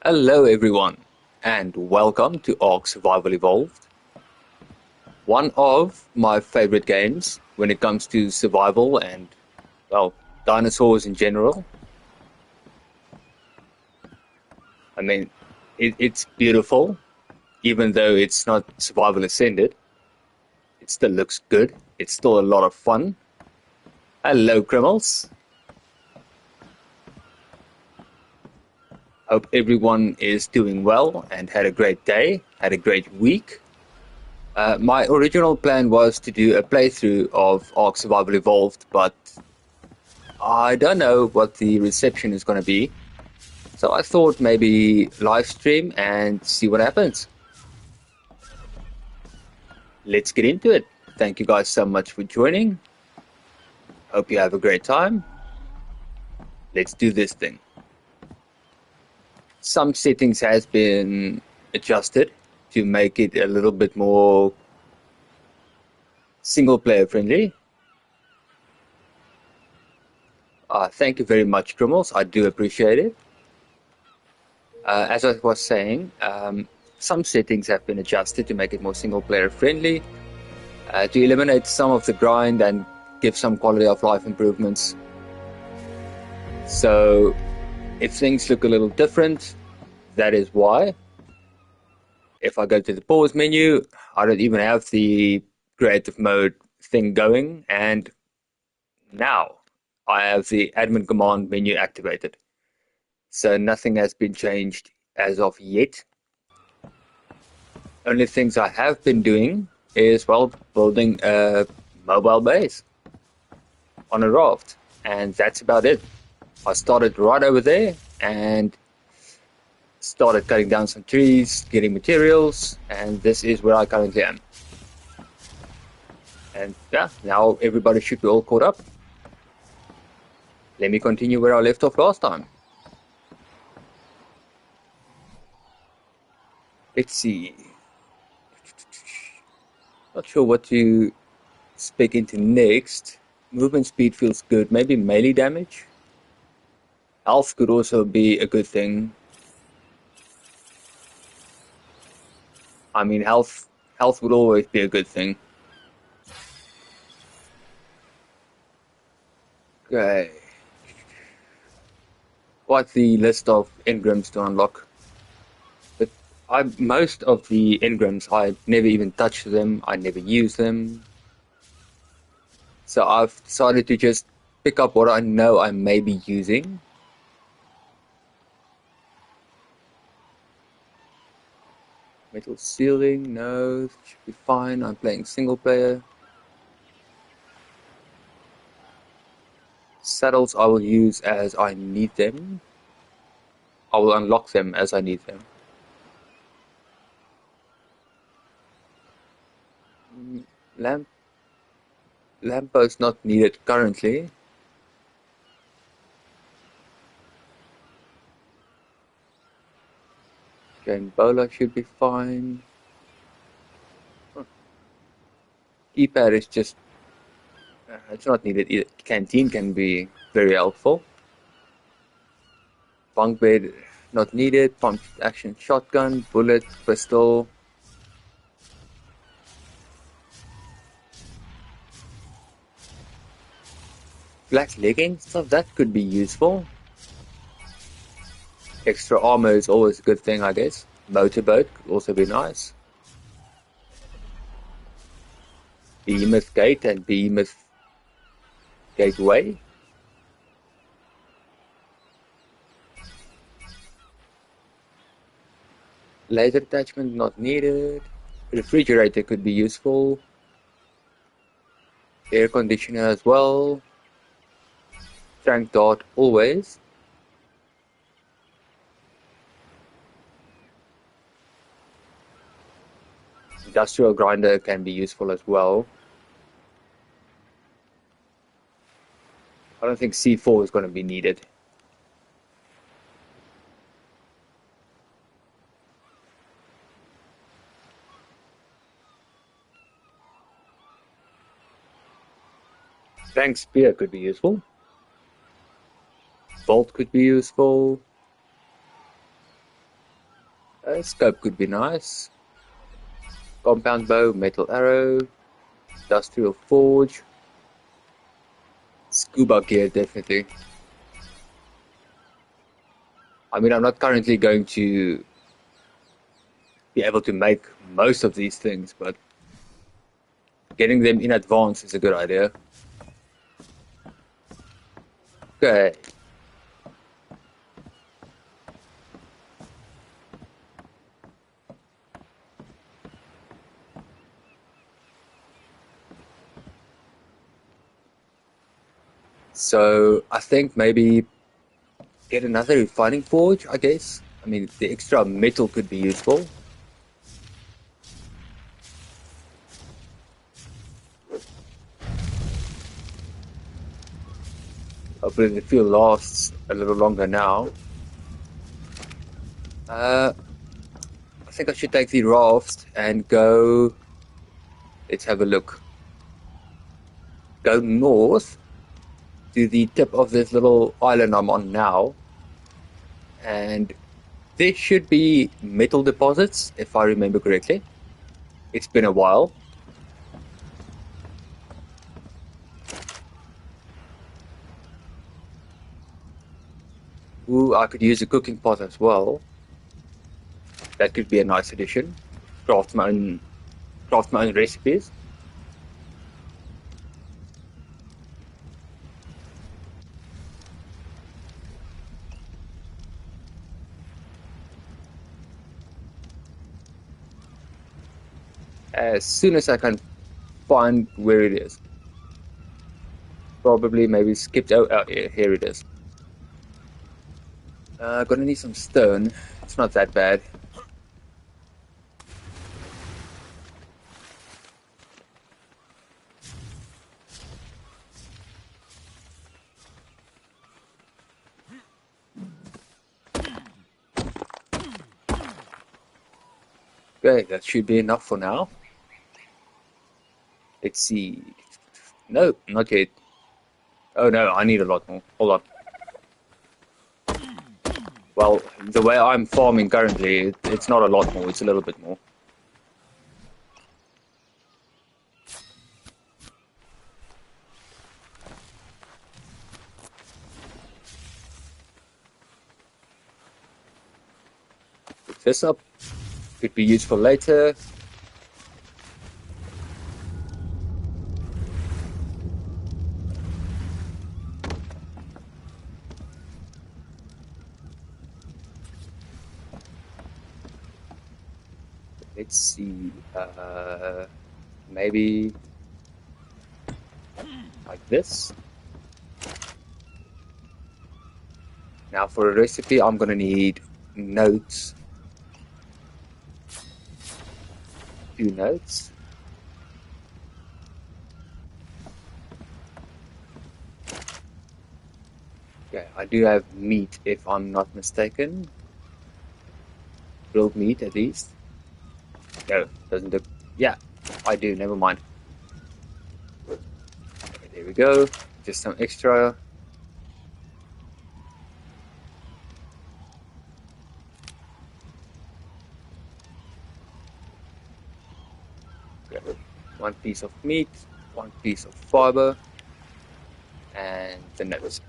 Hello everyone, and welcome to ARK Survival Evolved. One of my favorite games when it comes to survival and, well, dinosaurs in general. I mean, it's beautiful, even though it's not survival ascended. It still looks good. It's still a lot of fun. Hello criminals. Hope everyone is doing well and had a great day, had a great week. My original plan was to do a playthrough of ARK Survival Evolved, but I don't know what the reception is going to be. So I thought maybe live stream and see what happens. Let's get into it. Thank you guys so much for joining. Hope you have a great time. Let's do this thing. Some settings has been adjusted to make it a little bit more single player friendly. Thank you very much, criminals. I do appreciate it. As I was saying, some settings have been adjusted to make it more single player friendly, to eliminate some of the grind and give some quality of life improvements. So if things look a little different, that is why. If I go to the pause menu, I don't even have the creative mode thing going, and now I have the admin command menu activated. So nothing has been changed as of yet. Only things I have been doing is, well, building a mobile base on a raft, and that's about it. I started right over there and started cutting down some trees, getting materials, and this is where I currently am. And yeah, now everybody should be all caught up. Let me continue where I left off last time. Let's see. Not sure what to spec into next. Movement speed feels good. Maybe melee damage. Health could also be a good thing. I mean, health would always be a good thing. Okay. Quite the list of engrams to unlock. But most of the engrams, I never even touch them. I never use them. So I've decided to just pick up what I know I may be using. Metal ceiling, no, should be fine. I'm playing single player. Saddles I will use as I need them. I will unlock them as I need them. Lamppost not needed currently. Jane Bola should be fine. Keypad is just, it's not needed either. Canteen can be very helpful. Bunk bed not needed. Pump action shotgun, bullet, pistol. Black leggings, stuff that could be useful. Extra armor is always a good thing, I guess. Motorboat could also be nice. Behemoth Gate and Behemoth Gateway. Laser attachment not needed. Refrigerator could be useful. Air conditioner as well. Trank dart always. Industrial grinder can be useful as well. I don't think C4 is going to be needed. Bank spear could be useful. Bolt could be useful. A scope could be nice. Compound bow, metal arrow, industrial forge, scuba gear definitely. I mean, I'm not currently going to be able to make most of these things, but getting them in advance is a good idea. Okay. So I think maybe get another refining forge, I guess. I mean, the extra metal could be useful. Hopefully the fuel lasts a little longer now. I think I should take the raft and go. Let's have a look. Go north to the tip of this little island I'm on now. And there should be metal deposits, if I remember correctly. It's been a while. Ooh, I could use a cooking pot as well. That could be a nice addition. Craft my own recipes. As soon as I can find where it is. Probably maybe skipped out. Oh, yeah, here it is. Gonna need some stone. It's not that bad. Okay, that should be enough for now. Let's see. No, not yet. Oh no, I need a lot more. Hold on. Well, the way I'm farming currently, it's not a lot more, it's a little bit more. Pick this up. Could be useful later. Let's see. Maybe like this. Now for a recipe, I'm gonna need notes. 2 notes. Okay, I do have meat if I'm not mistaken. Grilled meat at least. No, doesn't look. Yeah, I do, never mind. Okay, there we go. Just some extra. Okay. 1 piece of meat, 1 piece of fiber, and the notes.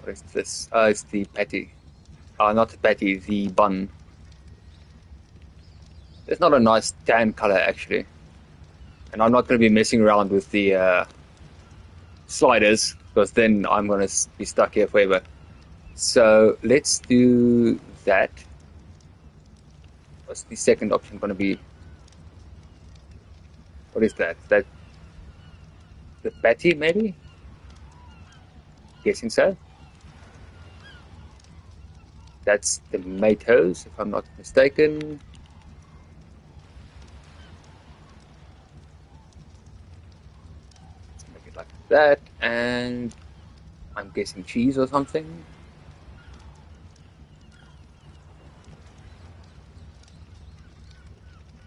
What is this? It's the patty. Not the patty, the bun. It's not a nice tan color actually. And I'm not going to be messing around with the sliders because then I'm going to be stuck here forever. So let's do that. What's the second option going to be? What is that? That the patty maybe? Guessing so. That's the tomatoes, if I'm not mistaken. Let's make it like that, and I'm guessing cheese or something.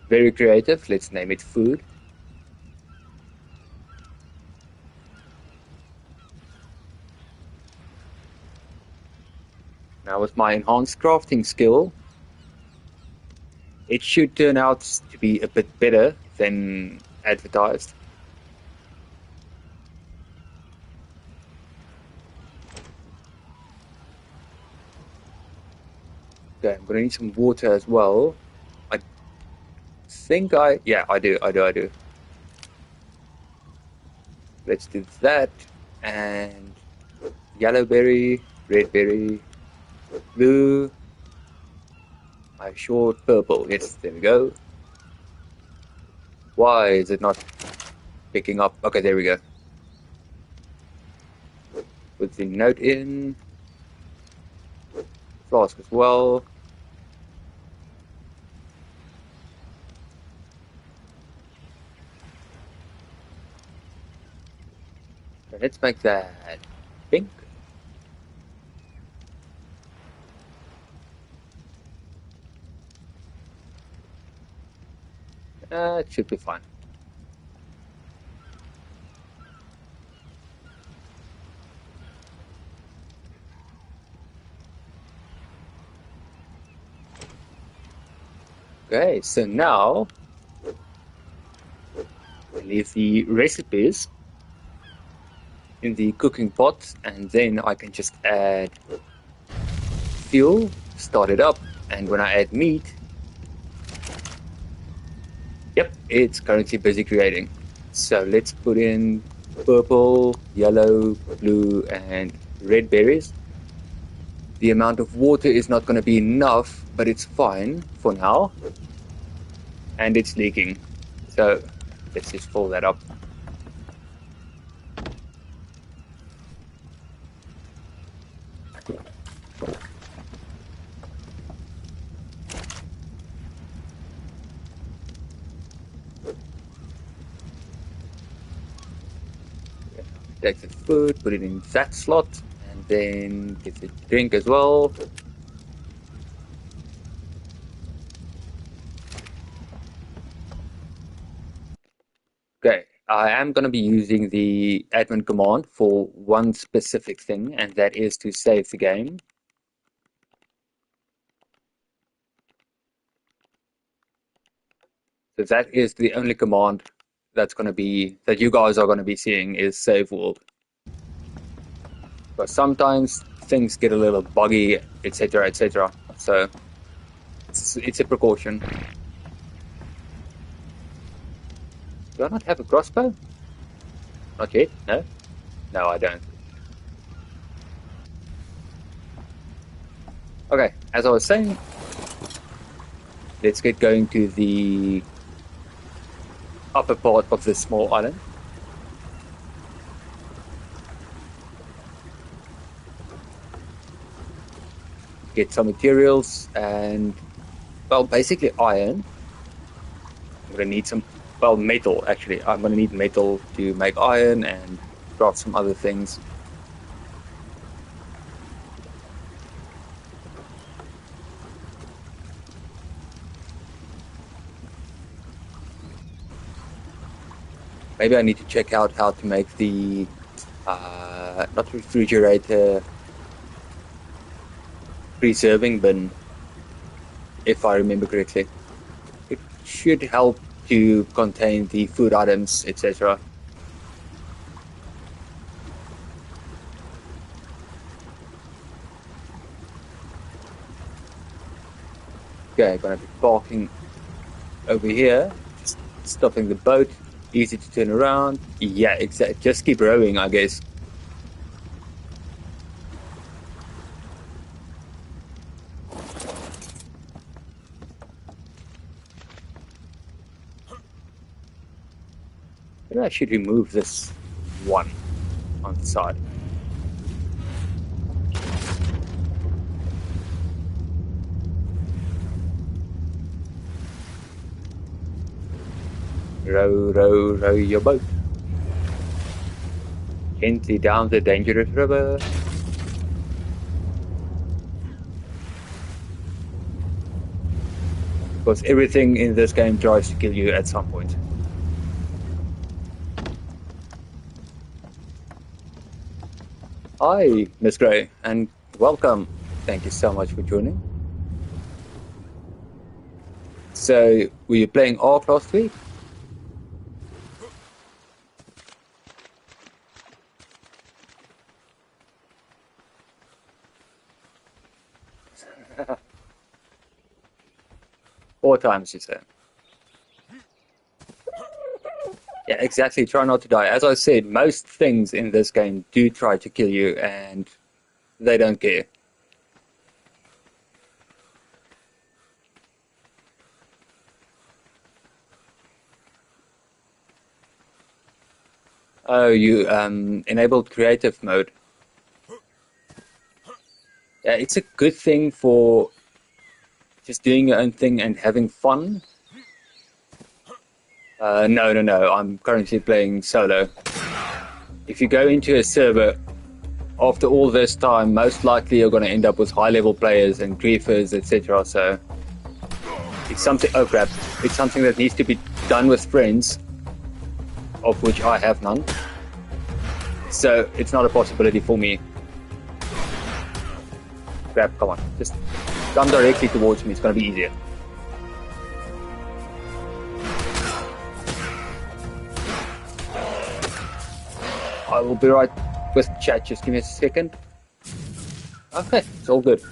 Very creative. Let's name it food. with my enhanced crafting skill, it should turn out to be a bit better than advertised. Okay, I'm gonna need some water as well. I think yeah, I do. Let's do that. And yellow berry, red berry, blue. I short purple. Yes, there we go. Why is it not picking up? Okay, there we go. Put the note in. Flask as well. So let's make that pink. It should be fine. Okay, so now I leave the recipes in the cooking pot, and then I can just add fuel, start it up, and when I add meat, yep, it's currently busy creating. So let's put in purple, yellow, blue, and red berries. The amount of water is not going to be enough, but it's fine for now. And it's leaking. So let's just fill that up. Take the food, put it in that slot, and then get the drink as well. Okay, I am going to be using the admin command for one specific thing, and that is to save the game. So that is the only command that you guys are going to be seeing is save world. But sometimes things get a little buggy, etc., etc. So it's a precaution. Do I not have a crossbow? Not yet. No, no, I don't. Okay, as I was saying, let's get going to the upper part of this small island. Get some materials and, well, basically iron. I'm gonna need some, well, metal actually. I'm gonna need metal to make iron and craft some other things. Maybe I need to check out how to make the, not refrigerator, preserving bin, if I remember correctly. It should help to contain the food items, etc. Okay, gonna be parking over here, just stopping the boat. Easy to turn around. Yeah, exactly. Just keep rowing, I guess. Maybe I should remove this one on the side. Row, row, row your boat gently down the dangerous river. Because everything in this game tries to kill you at some point. Hi, Miss Gray, and welcome. Thank you so much for joining. So, were you playing ARK last week? Four times, you say? Yeah, exactly. Try not to die. As I said, most things in this game do try to kill you, and they don't care. Oh, you enabled creative mode. Yeah, it's a good thing for just doing your own thing and having fun. No. I'm currently playing solo. If you go into a server after all this time, most likely you're going to end up with high-level players and griefers, etc. So it's something. Oh crap! It's something that needs to be done with friends, of which I have none. So it's not a possibility for me. Crap! Come on, just come directly towards me. It's going to be easier. I will be right with chat. Just give me a second. Okay, it's all good.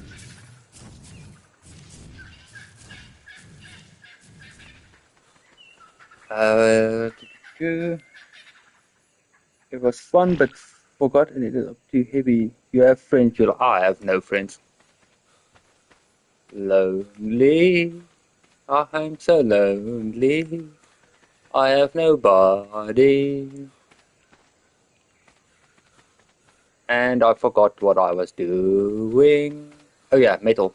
It was fun, but forgot and it is too heavy. You have friends, I have no friends. Lonely. I'm so lonely. I have nobody. And I forgot what I was doing. Oh yeah, metal.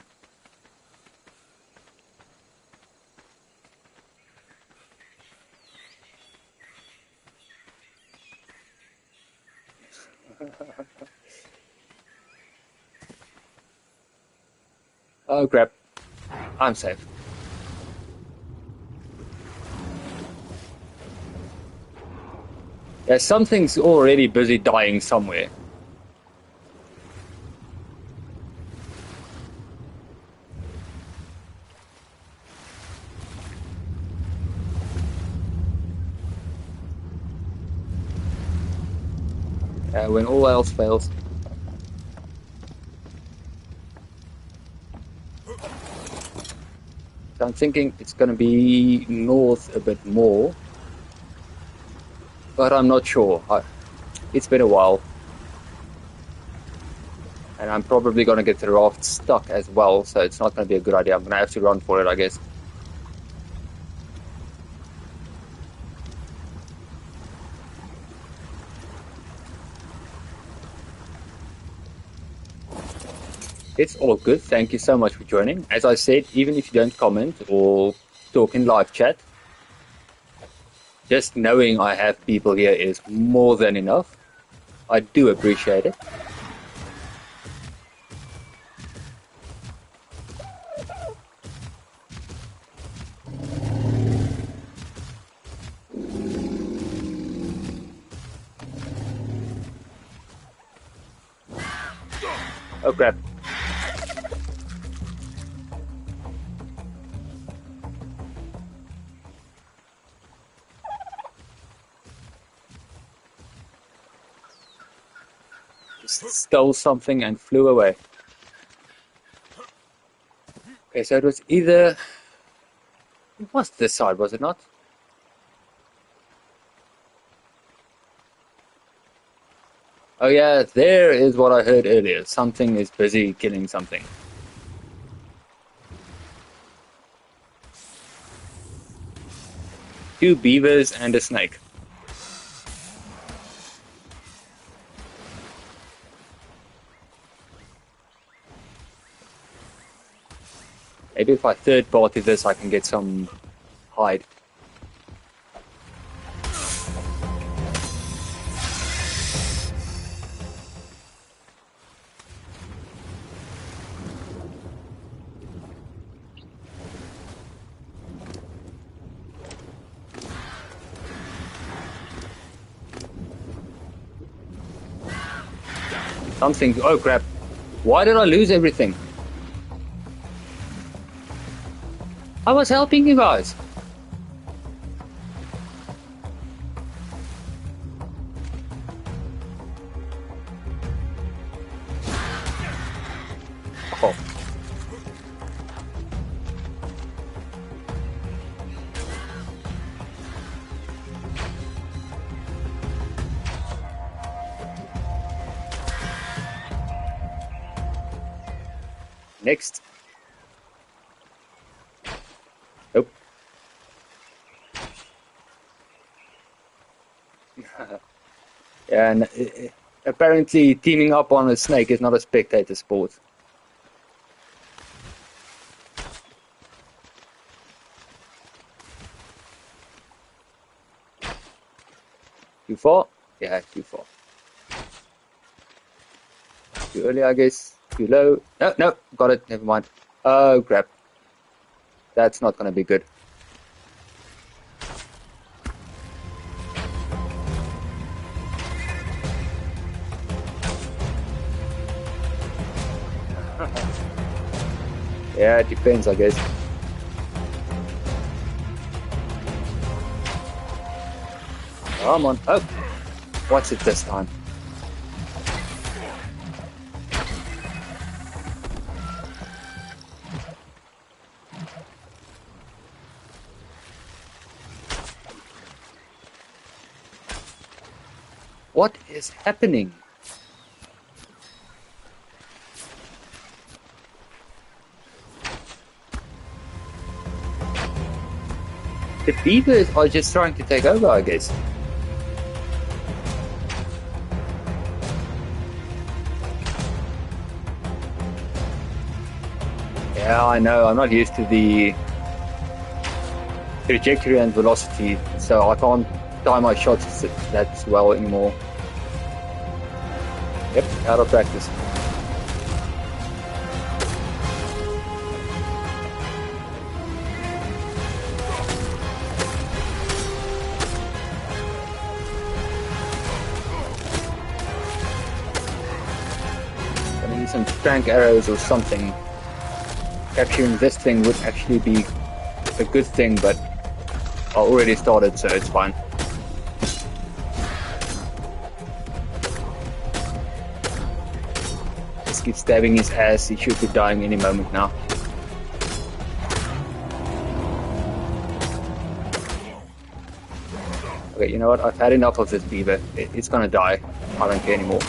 Oh crap. I'm safe. Yeah, something's already busy dying somewhere. When all else fails. So I'm thinking it's going to be north a bit more. But I'm not sure. It's been a while. And I'm probably going to get the raft stuck as well, so it's not going to be a good idea. I'm going to have to run for it, I guess. It's all good. Thank you so much for joining. As I said, even if you don't comment or talk in live chat, just knowing I have people here is more than enough. I do appreciate it. Oh crap. Just stole something and flew away. Okay, so it was either... It was this side, was it not? Oh yeah, there is what I heard earlier. Something is busy killing something. Two beavers and a snake. Maybe if I third party this, I can get some hide. Something. Oh crap! Why did I lose everything? I was helping you guys. Oh. Next. Nope. Yeah, and apparently teaming up on a snake is not a spectator sport. Too far? Yeah, too far. Too early, I guess. Too low. No, no, got it. Never mind. Oh, crap. That's not going to be good. Yeah, it depends, I guess. Come on. Oh, what's it this time? What is happening? The beavers are just trying to take over, I guess. Yeah, I know. I'm not used to the trajectory and velocity, so I can't time my shots that well anymore. Yep, out of practice. I need some crank arrows or something. Capturing this thing would actually be a good thing, but I already started, so it's fine. Just keep stabbing his ass, he should be dying any moment now. Okay, you know what? I've had enough of this beaver. It's gonna die. I don't care anymore.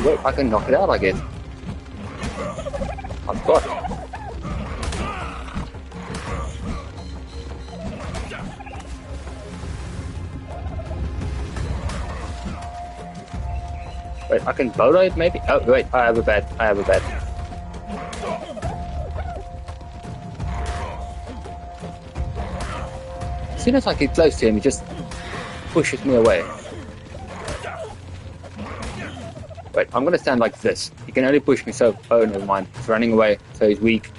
Wait, I can knock it out, I guess. I've got it. Wait, I can bow it maybe? Oh, wait, I have a bat. As soon as I get close to him, he just pushes me away. Wait, I'm gonna stand like this. He can only push me so... Oh, never mind. He's running away, so he's weak.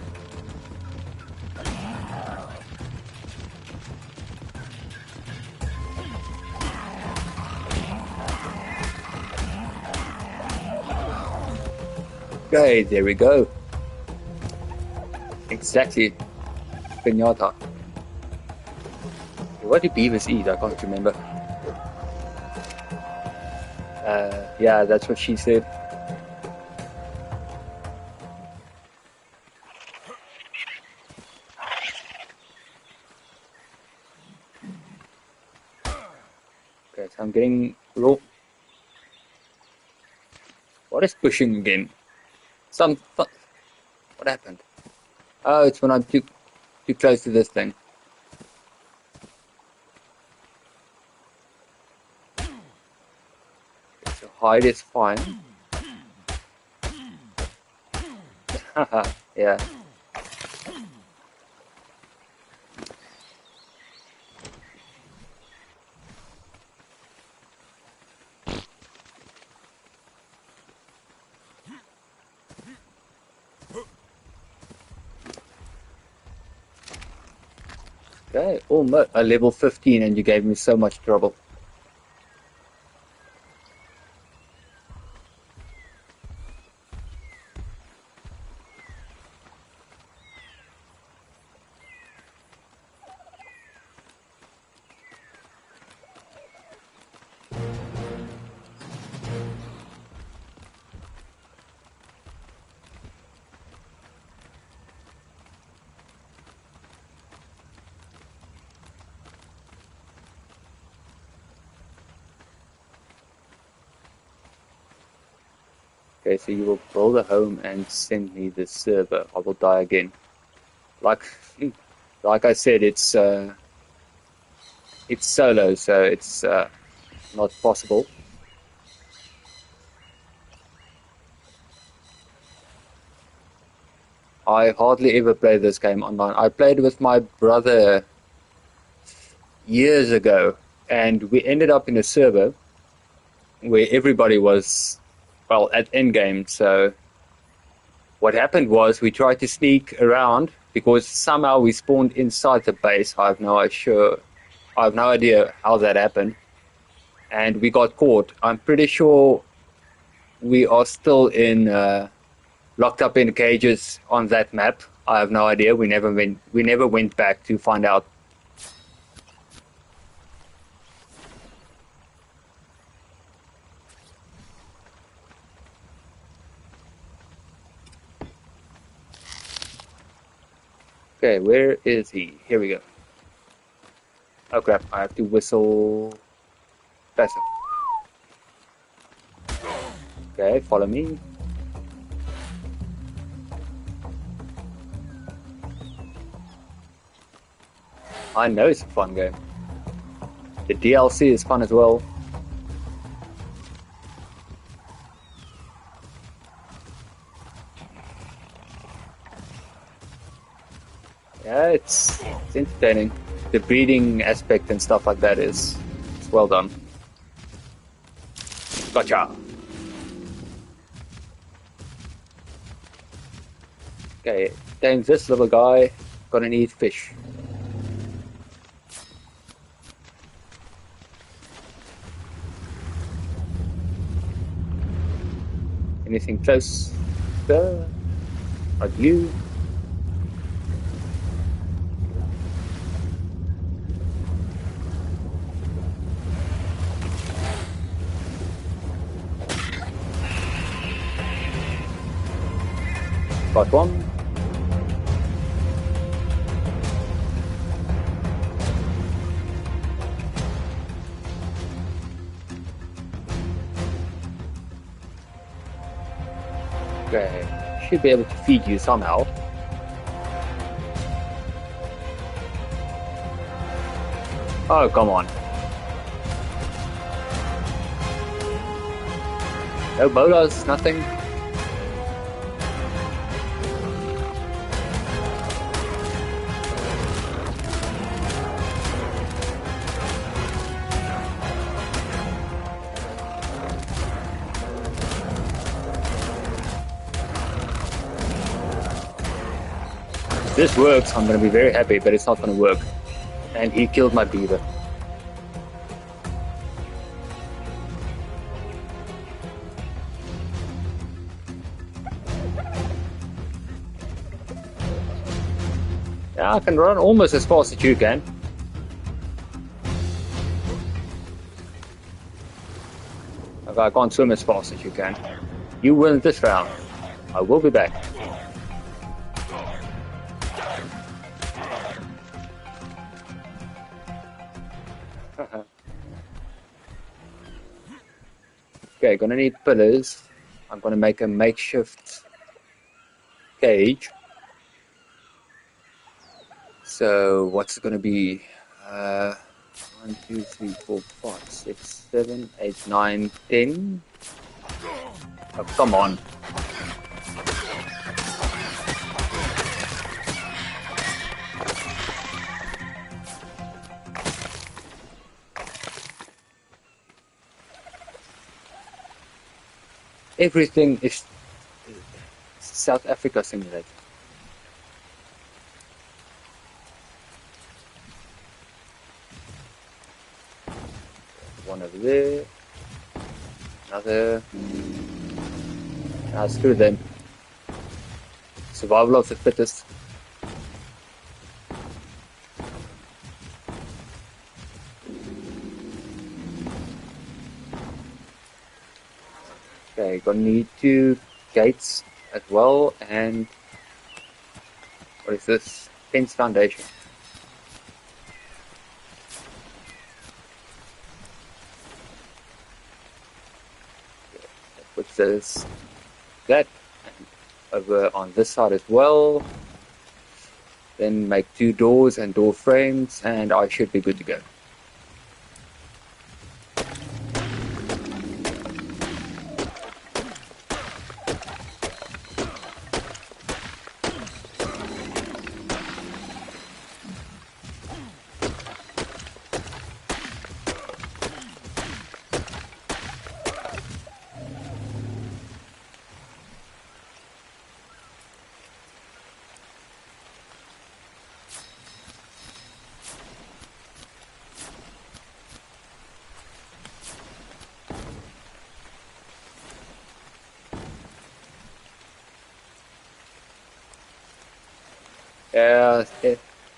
Okay, there we go. Exactly. Pinata. What do beavers eat? I can't remember. Yeah, that's what she said. Okay, so I'm getting rope. What is pushing again? What happened? Oh, it's when I'm too close to this thing. Okay, so hide is fine. Haha, yeah. Okay, almost a level 15 and you gave me so much trouble. Okay, so you will build a home and send me the server. I will die again. Like, like I said, it's solo, so it's not possible. I hardly ever play this game online. I played with my brother years ago, and we ended up in a server where everybody was, well, at endgame. So what happened was we tried to sneak around because somehow we spawned inside the base. I have no idea how that happened, and we got caught. I'm pretty sure we are still in locked up in cages on that map. I have no idea. We never went back to find out. Okay, where is he? Here we go. Oh crap, I have to whistle faster. Okay, follow me. I know it's a fun game. The DLC is fun as well. Yeah, it's entertaining. The breeding aspect and stuff like that is well done. Gotcha. Okay, tame this little guy. Gonna need fish. Anything close? Like you? Got one. Okay, should be able to feed you somehow. Oh, come on. No bolas, nothing. If this works, I'm going to be very happy, but it's not going to work. And he killed my beaver. Yeah, I can run almost as fast as you can. Okay, I can't swim as fast as you can. You win this round. I will be back. Okay, gonna need pillars. I'm gonna make a makeshift cage. So what's it gonna be? 1, 2, 3, 4, 5, 6, 7, 8, 9, 10. Oh, come on. Everything is South Africa simulated. One over there. Another. Screw them. Survival of the fittest. Okay, gonna need 2 gates as well, and what is this? Fence foundation. What's this? that. And over on this side as well. Then make 2 doors and door frames, and I should be good to go.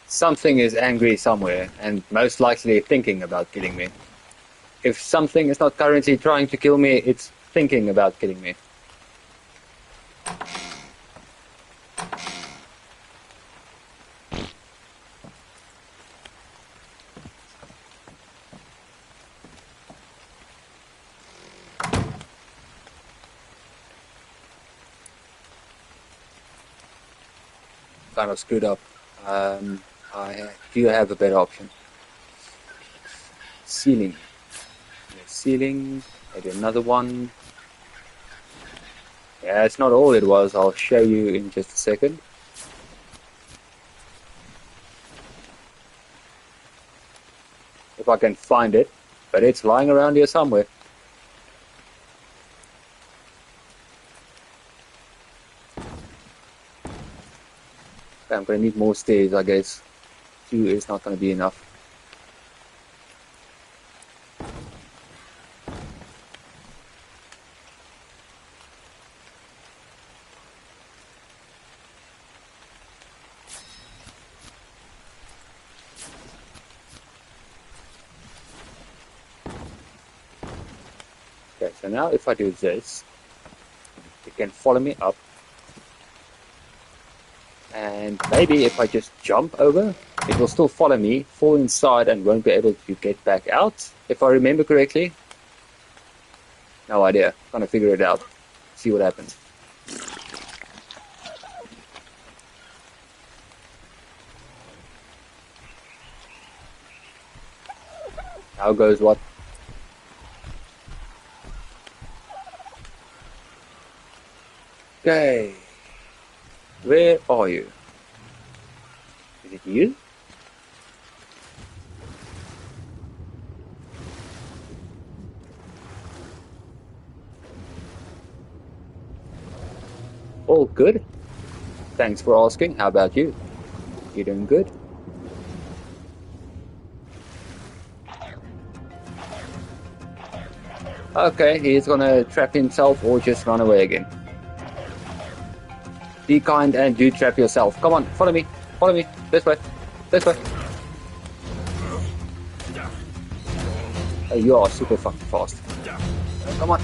Something is angry somewhere, and most likely thinking about killing me. If something is not currently trying to kill me, it's thinking about killing me. Kind of screwed up. I do have a better option. Ceiling. Ceiling. Maybe another one. Yeah, it's not all it was. I'll show you in just a second. If I can find it. But it's lying around here somewhere. Okay, I'm going to need more stairs, I guess. 2 is not going to be enough. Okay, so now if I do this, it can follow me up. And maybe if I just jump over, it will still follow me, fall inside, and won't be able to get back out, if I remember correctly. No idea. I'm gonna figure it out. See what happens. How goes what? Okay. Where are you? Is it you? All good. Thanks for asking. How about you? You doing good? Okay, he's gonna trap himself or just run away again. Be kind and do trap yourself. Come on, follow me. Follow me. This way. This way. Oh, you are super fucking fast. Come on.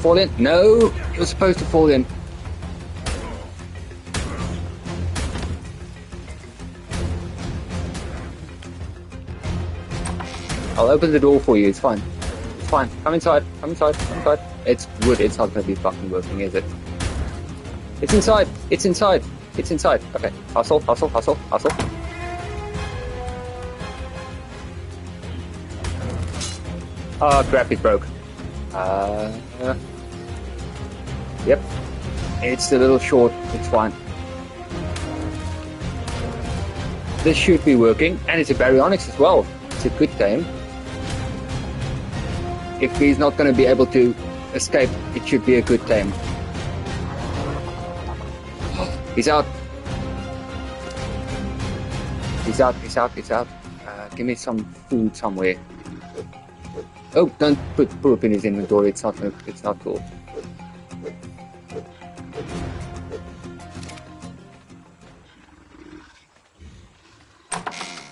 Fall in. No, you're supposed to fall in. I'll open the door for you. It's fine. It's fine. Come inside. Come inside. Come inside. It's wood. It's not going to be fucking working, is it? It's inside. It's inside. It's inside. Okay. Hustle. Hustle. Hustle. Hustle. Oh, crap. It broke. Yep. It's a little short. It's fine. This should be working. And it's a baryonyx as well. It's a good tame. If he's not going to be able to escape, it should be a good tame. He's out. He's out, he's out, he's out. Give me some food somewhere. Oh, don't put poop in his inventory. It's not cool.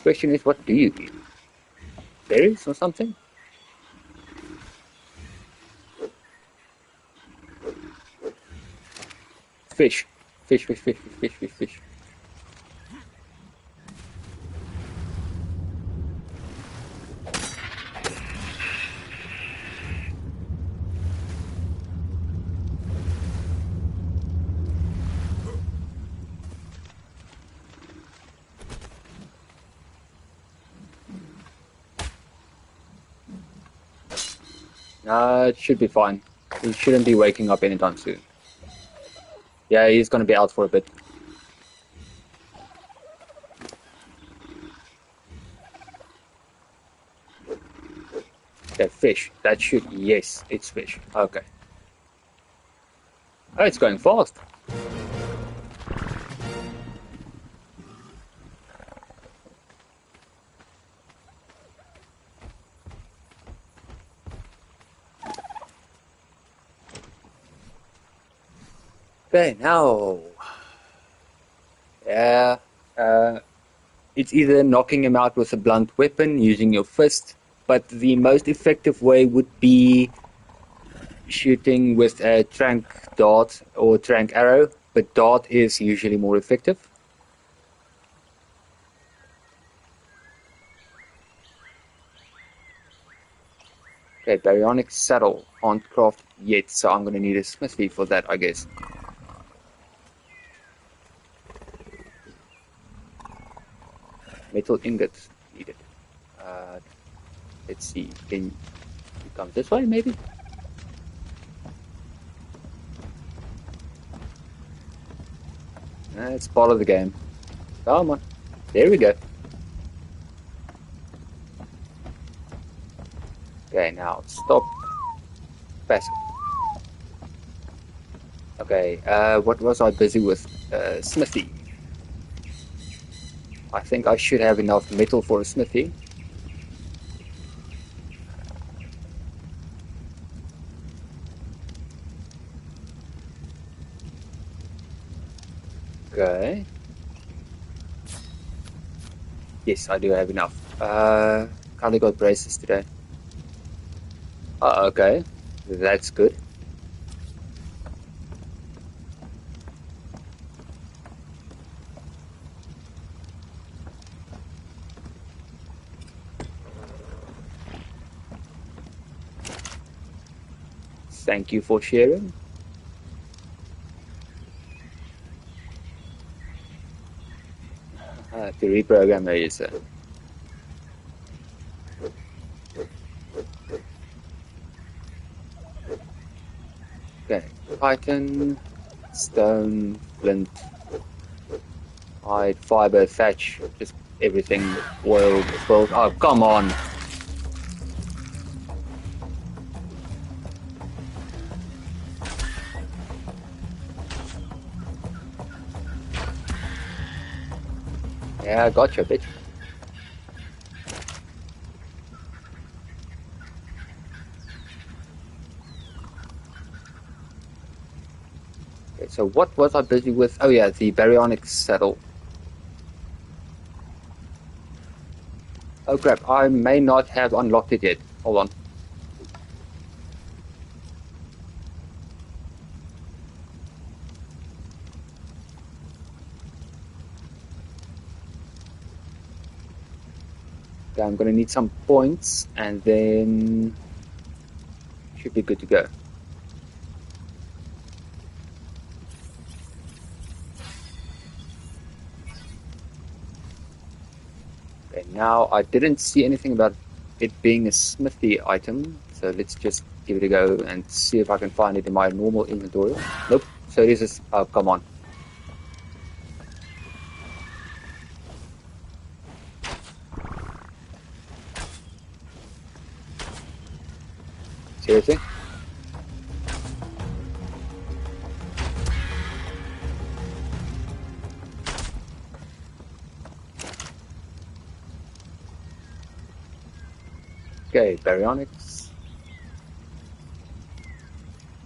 Question is, what do you eat? Berries or something? Fish. Fish, fish, fish, fish, fish, fish, fish. It should be fine. He shouldn't be waking up anytime soon. Yeah, he's gonna be out for a bit. Okay, fish. That should... Yes, it's fish. Okay. Oh, it's going fast. Okay, now... Yeah, it's either knocking him out with a blunt weapon, using your fist, but the most effective way would be shooting with a trank dart or trank arrow, but dart is usually more effective. Okay, baryonic saddle aren't crafted yet, so I'm gonna need a smithy for that, I guess. Metal ingots needed. Uh, let's see, can you come this way maybe? It's part of the game. Come on. There we go. Okay, now stop. Passive. Okay, what was I busy with? Smithy. I think I should have enough metal for a smithy. Okay. Yes, I do have enough. Kinda got braces today. Oh, okay. That's good. Thank you for sharing. To reprogram the user. Okay. Titan, stone, flint, hide, fiber, thatch, just everything oiled, built. Oh, come on. Yeah, gotcha, bitch. Okay, so what was I busy with? Oh yeah, the baryonic saddle. Oh crap, I may not have unlocked it yet. Hold on. Okay, I'm gonna need some points and then should be good to go. Okay, now I didn't see anything about it being a smithy item, so let's just give it a go and see if I can find it in my normal inventory. Nope, so it is a... Oh, come on. Seriously? Okay, baryonics.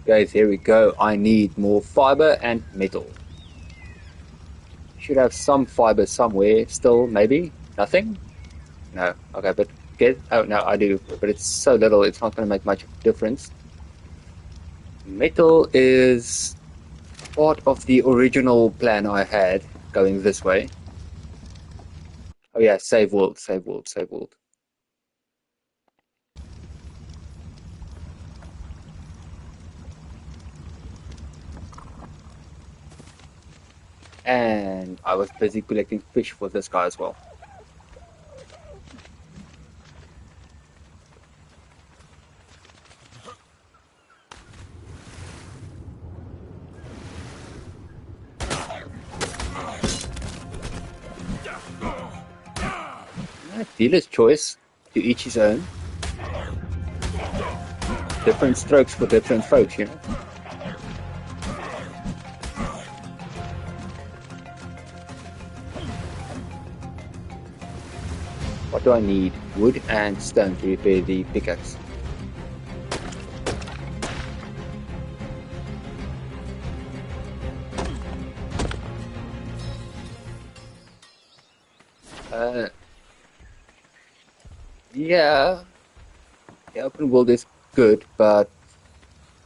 Guys, here we go. I need more fiber and metal. Should have some fiber somewhere still, maybe? Nothing? No. Okay, but get... Oh, no, I do. But it's so little, it's not going to make much difference. Metal is part of the original plan I had, going this way. Oh yeah, save world, save world, save world. And I was busy collecting fish for this guy as well. dealer's choice, to each his own. Different strokes for different folks, you know. What do I need? Wood and stone to repair the pickaxe. Yeah, the open world is good, but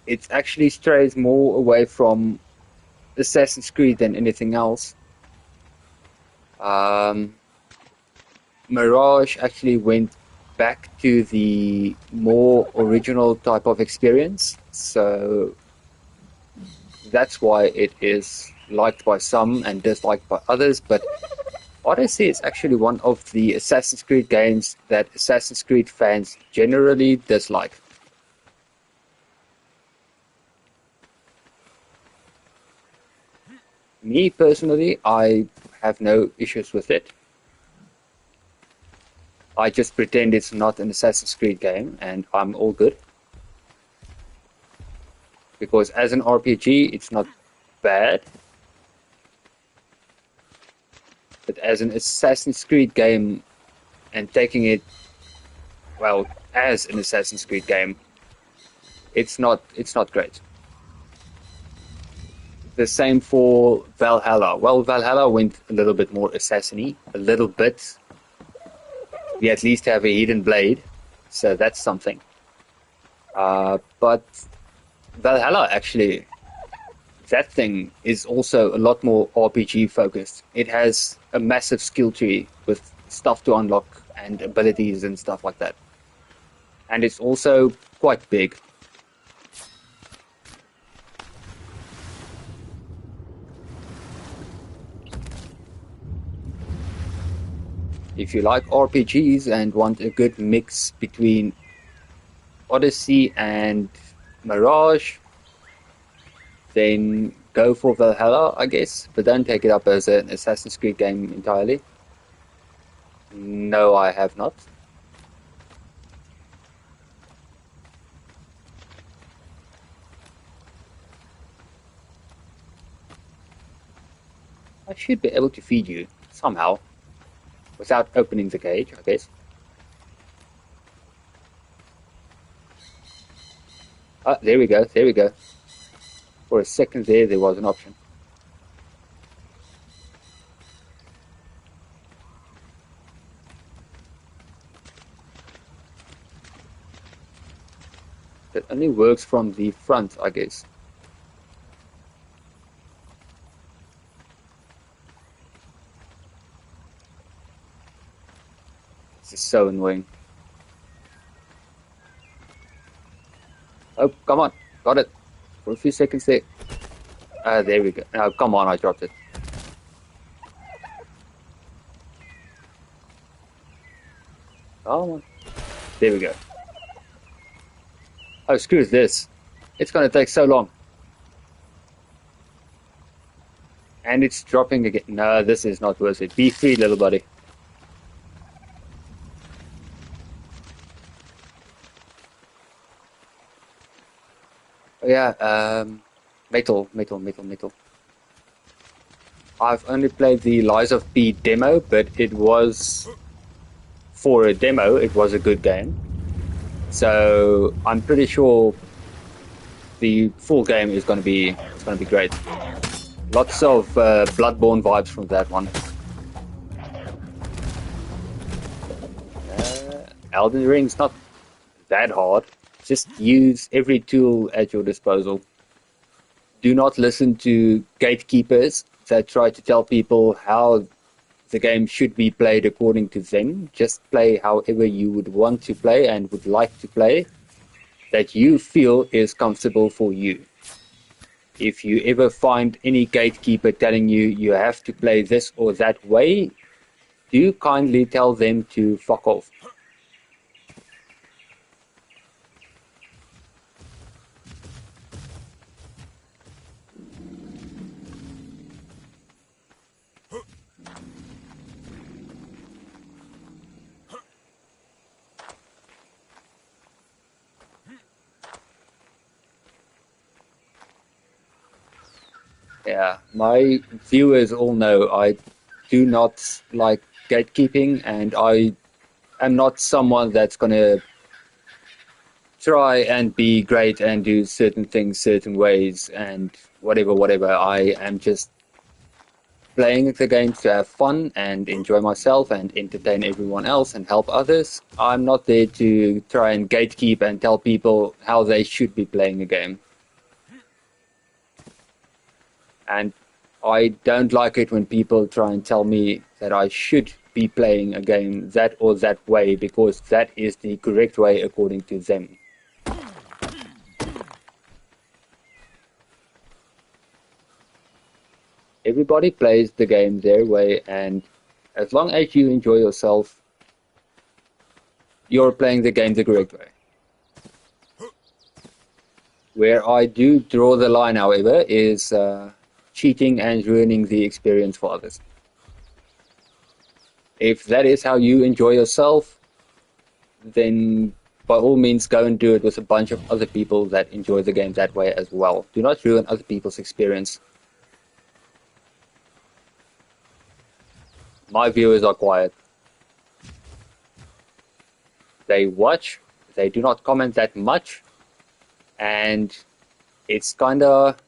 it actually strays more away from Assassin's Creed than anything else. Mirage actually went back to the more original type of experience, so that's why it is liked by some and disliked by others. But Odyssey is actually one of the Assassin's Creed games that Assassin's Creed fans generally dislike. Me personally, I have no issues with it. I just pretend it's not an Assassin's Creed game and I'm all good. Because as an RPG, it's not bad. But as an Assassin's Creed game and taking it, well, as an Assassin's Creed game, it's not great. The same for Valhalla. Well, Valhalla went a little bit more assassin-y, a little bit. We at least have a hidden blade, so that's something. But Valhalla actually, that thing is also a lot more RPG focused. It has a massive skill tree with stuff to unlock and abilities and stuff like that. And it's also quite big. If you like RPGs and want a good mix between Odyssey and Mirage, then go for Valhalla, I guess, but don't take it up as an Assassin's Creed game entirely. No, I have not. I should be able to feed you somehow without opening the cage, I guess. Ah, there we go, there we go. For a second there was an option. That only works from the front, I guess. This is so annoying. Oh, come on. Got it. For a few seconds there. There we go. Oh, come on, I dropped it. Oh, there we go. Oh, screw this. It's going to take so long. And it's dropping again. No, this is not worth it. Be free, little buddy. Oh, yeah, metal. I've only played the Lies of P demo, but it was, for a demo, it was a good game. So I'm pretty sure the full game is going to be great. Lots of Bloodborne vibes from that one. Elden Ring's not that hard. Just use every tool at your disposal. Do not listen to gatekeepers that try to tell people how the game should be played according to them. Just play however you would want to play and would like to play, that you feel is comfortable for you. If you ever find any gatekeeper telling you you have to play this or that way, do kindly tell them to fuck off. Yeah, my viewers all know I do not like gatekeeping, and I am not someone that's gonna try and be great and do certain things certain ways and whatever. I am just playing the game to have fun and enjoy myself and entertain everyone else and help others. I'm not there to try and gatekeep and tell people how they should be playing a game. And I don't like it when people try and tell me that I should be playing a game that or that way because that is the correct way according to them. Everybody plays the game their way, and as long as you enjoy yourself, you're playing the game the correct way. Where I do draw the line, however, is cheating and ruining the experience for others. If that is how you enjoy yourself, then by all means go and do it with a bunch of other people that enjoy the game that way as well. Do not ruin other people's experience. My viewers are quiet. They watch, they do not comment that much, and it's kind of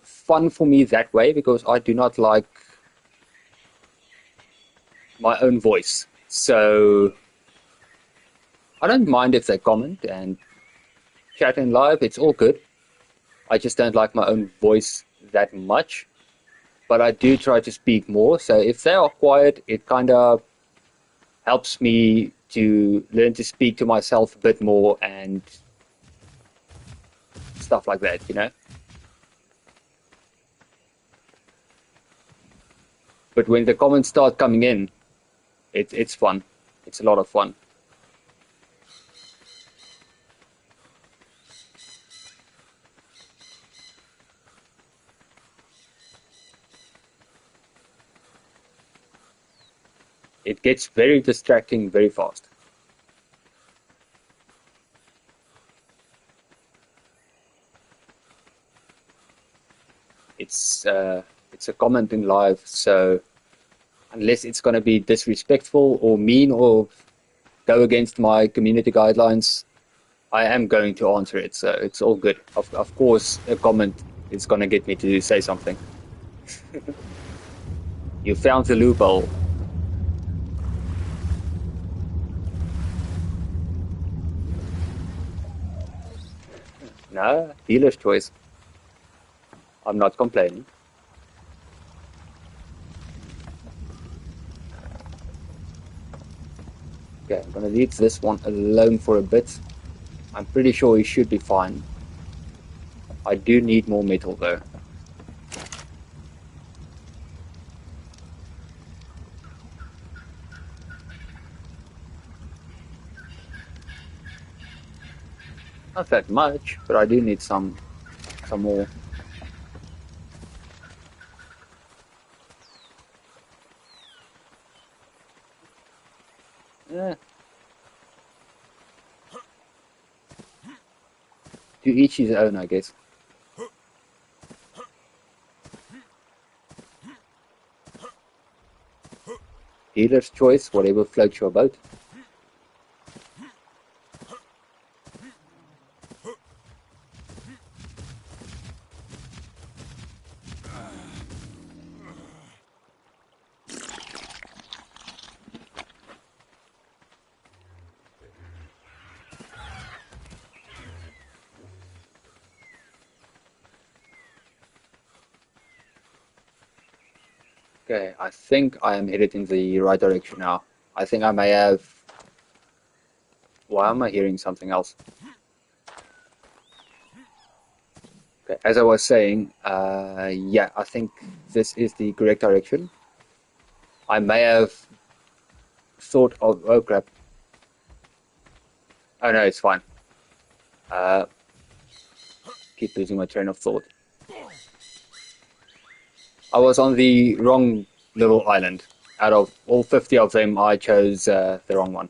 fun for me that way because I do not like my own voice. So I don't mind if they comment and chat in live, it's all good. I just don't like my own voice that much. But I do try to speak more. So if they are quiet, it kind of helps me to learn to speak to myself a bit more and stuff like that, you know? But when the comments start coming in, it's fun. It's a lot of fun. It gets very distracting very fast. It's a comment in live, so unless it's going to be disrespectful or mean or go against my community guidelines, I am going to answer it. So it's all good. Of course, a comment is going to get me to say something. You found the loophole. No, dealer's choice. I'm not complaining. Okay, I'm going to leave this one alone for a bit. I'm pretty sure he should be fine. I do need more metal though. Not that much, but I do need some more. Yeah. To each his own, I guess. Dealer's choice, whatever floats your boat. Okay, I think I am headed in the right direction now. I think I may have... Why am I hearing something else? Okay, as I was saying, yeah, I think this is the correct direction. I may have thought of... Oh, crap. Oh, no, it's fine. Keep losing my train of thought. I was on the wrong little island. Out of all 50 of them, I chose the wrong one.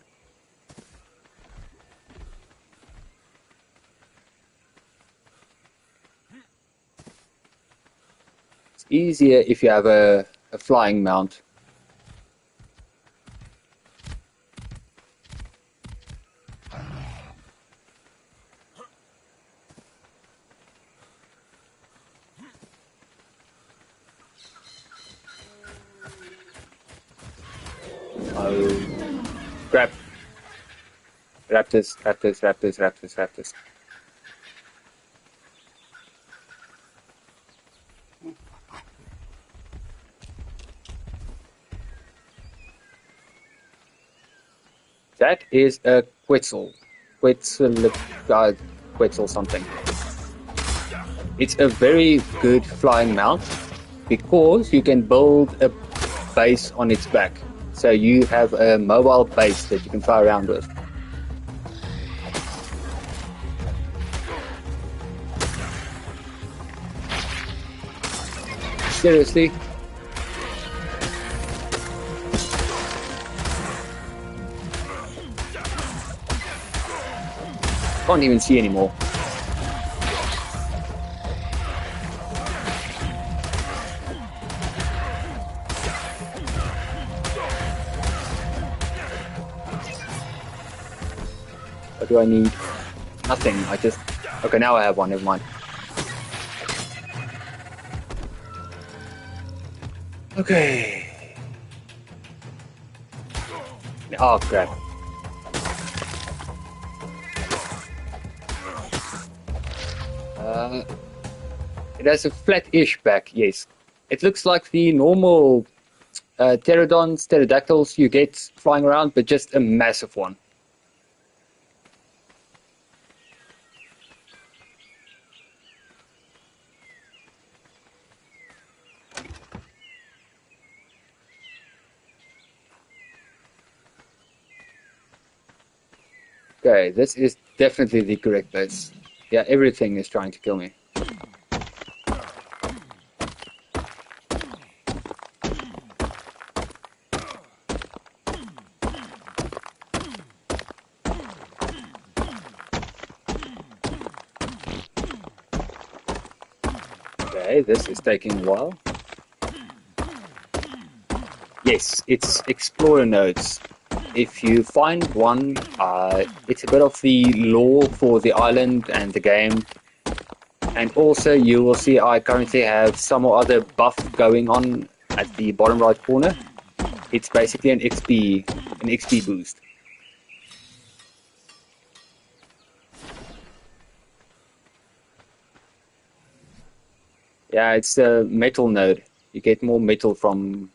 It's easier if you have a flying mount. Oh, crap. Raptors, raptors, raptors, raptors, raptors. That is a Quetzal. Quetzal something. It's a very good flying mount because you can build a base on its back. So you have a mobile base that you can fly around with. Seriously? Can't even see anymore. What do I need? Nothing. I just... Okay, now I have one. Never mind. Okay. Oh, crap. It has a flat-ish back, yes. It looks like the normal pterodactyls you get flying around, but just a massive one. Okay, this is definitely the correct base. Yeah, everything is trying to kill me. Okay, this is taking a while. Yes, it's explorer nodes. If you find one, it's a bit of the lore for the island and the game. And also you will see I currently have some other buff going on at the bottom right corner. It's basically an XP boost. Yeah, it's a metal node. You get more metal from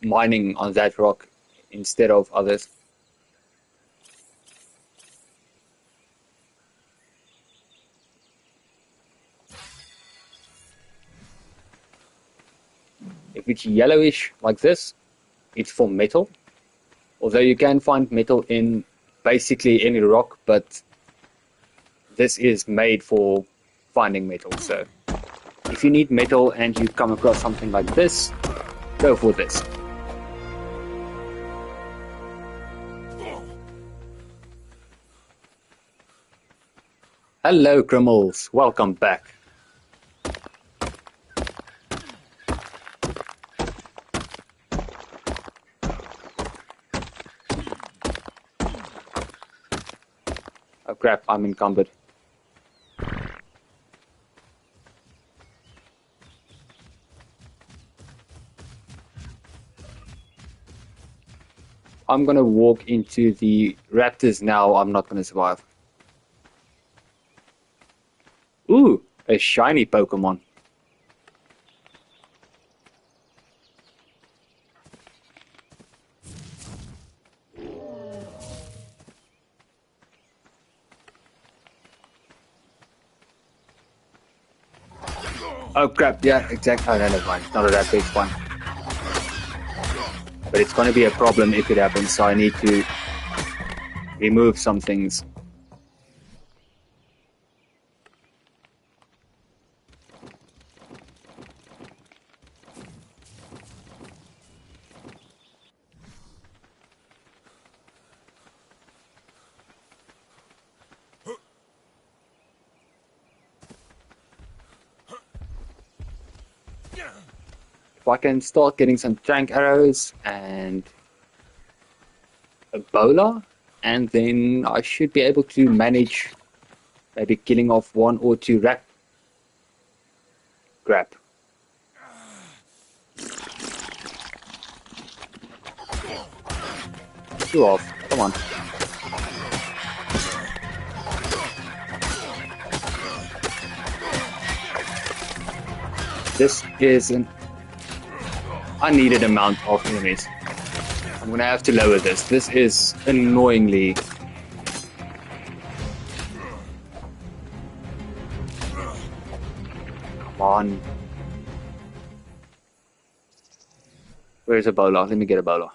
mining on that rock instead of others. If it's yellowish like this, it's for metal. Although you can find metal in basically any rock, but this is made for finding metal. So if you need metal and you come across something like this, go for this. Hello, criminals. Welcome back. Oh crap, I'm encumbered. I'm gonna walk into the raptors now. I'm not gonna survive. Ooh, a shiny Pokemon. Oh crap, yeah, exactly. Oh no, never mind. Not a that big one. But it's gonna be a problem if it happens, so I need to remove some things. if I can start getting some trank arrows and a bowler, and then I should be able to manage maybe killing off 1 or 2 rat grab. 2 off, come on. This is an unneeded amount of enemies. I'm gonna have to lower this. This is annoyingly... Come on. Where's a bowler? Let me get a bowler.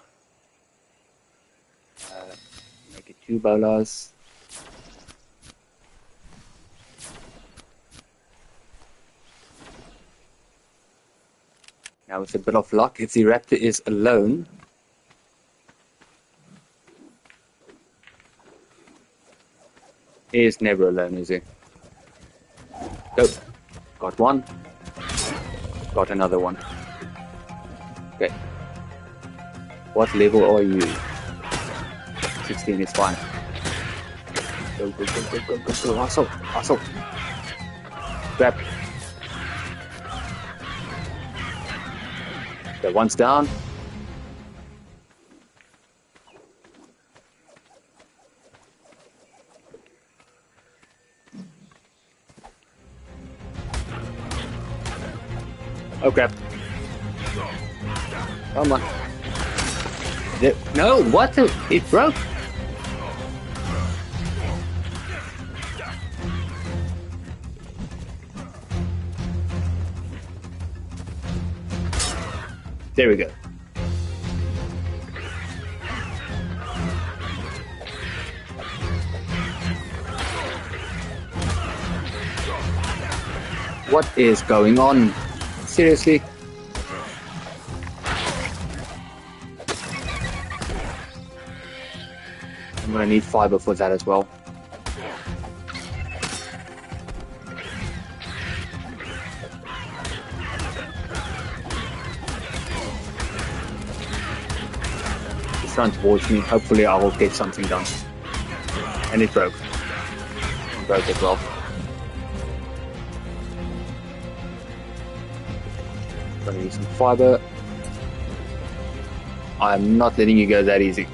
Make it 2 bowlers. Now with a bit of luck, if the raptor is alone, he is never alone, is he? Go. Got 1. Got another 1. Okay. What level are you? 16 is fine. Go, go, go, go, go, go, go. Hustle, hustle. Grab. Okay, one's down. Oh crap. Come on. No, what the? It broke. There we go. What is going on? Seriously? I'm gonna need fiber for that as well. It's run towards me. Hopefully I will get something done. And it broke. It broke as well. Gonna use some fiber. I'm not letting you go that easy.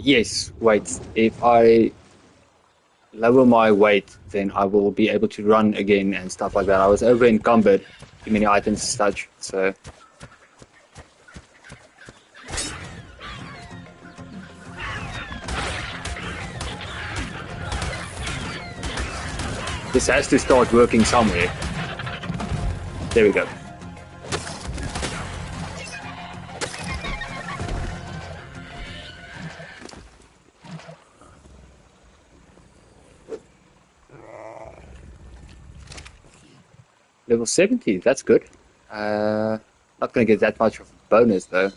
Yes, wait. If I lower my weight, then I will be able to run again and stuff like that. I was over encumbered, too many items to touch, so... This has to start working somewhere. There we go. Level 70, that's good. Not going to get that much of a bonus though.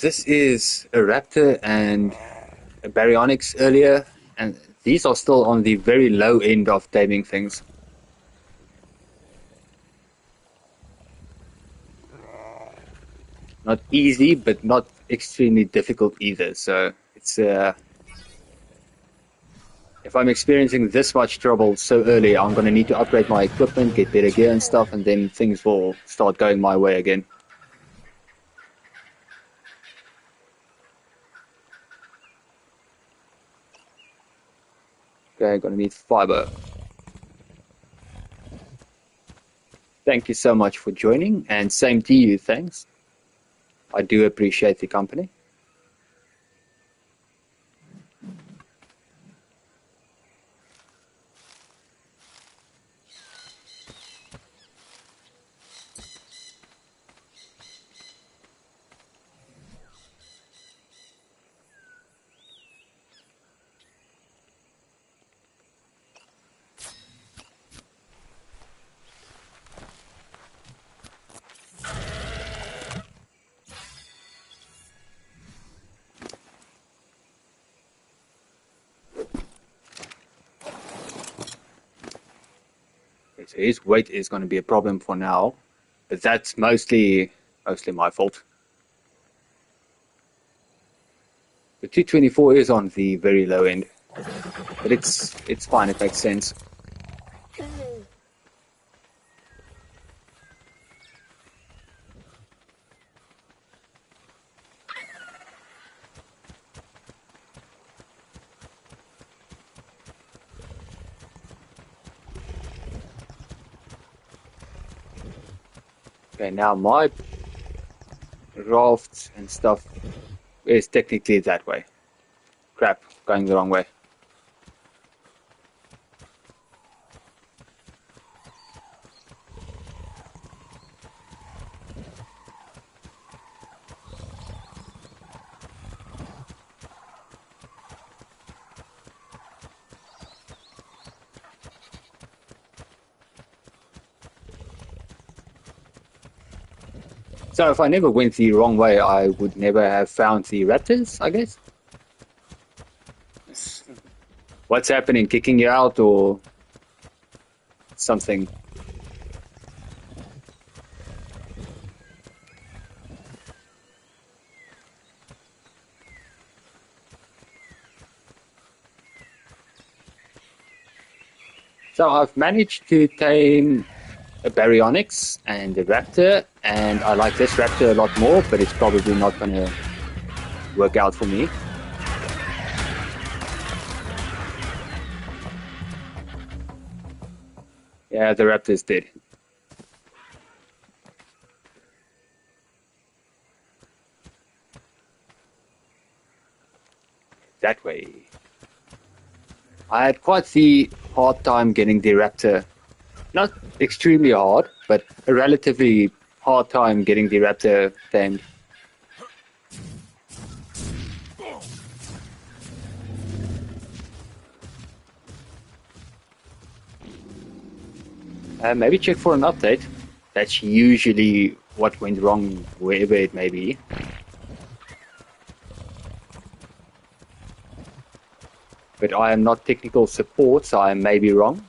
This is a raptor and a baryonyx earlier, and these are still on the very low end of taming things. Not easy, but not extremely difficult either, so it's if I'm experiencing this much trouble so early, I'm going to need to upgrade my equipment, get better gear and stuff, and then things will start going my way again. Okay, gonna need fiber. Thank you so much for joining, and same to you, thanks. I do appreciate the company. Okay, so his weight is going to be a problem for now, but that's mostly my fault. The 224 is on the very low end, but it's fine. It makes sense. Okay, now my raft and stuff is technically that way. Crap, going the wrong way. So if I never went the wrong way, I would never have found the raptors, I guess. What's happening? Kicking you out or something? So I've managed to tame a baryonyx and a raptor, and I like this raptor a lot more, but it's probably not going to work out for me. Yeah, the raptor is dead. That way. I had quite the hard time getting the raptor. Not extremely hard, but a relatively hard time getting the raptor tamed. Maybe check for an update. That's usually what went wrong wherever it may be. But I am not technical support, so I may be wrong.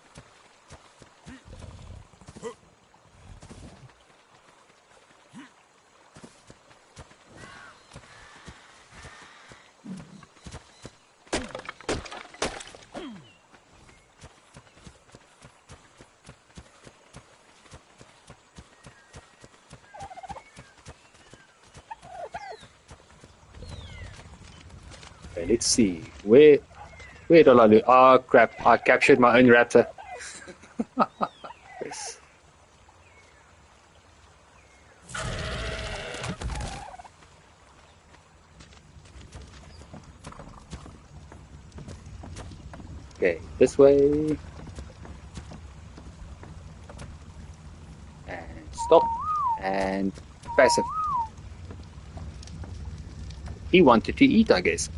Okay, let's see. Where did I lose? Oh crap, I captured my own raptor. Okay, this way. And stop. And passive. He wanted to eat, I guess.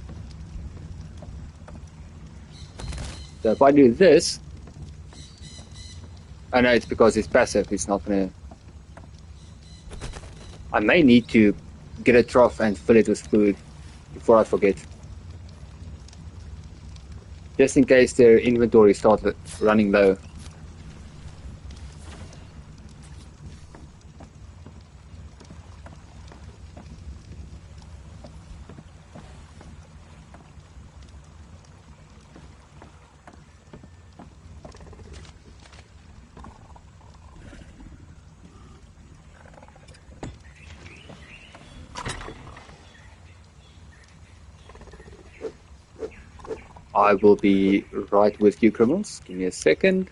So if I do this, I know it's because it's passive, it's not gonna... I may need to get a trough and fill it with food before I forget. Just in case their inventory starts running low. I will be right with you, criminals. Give me a second.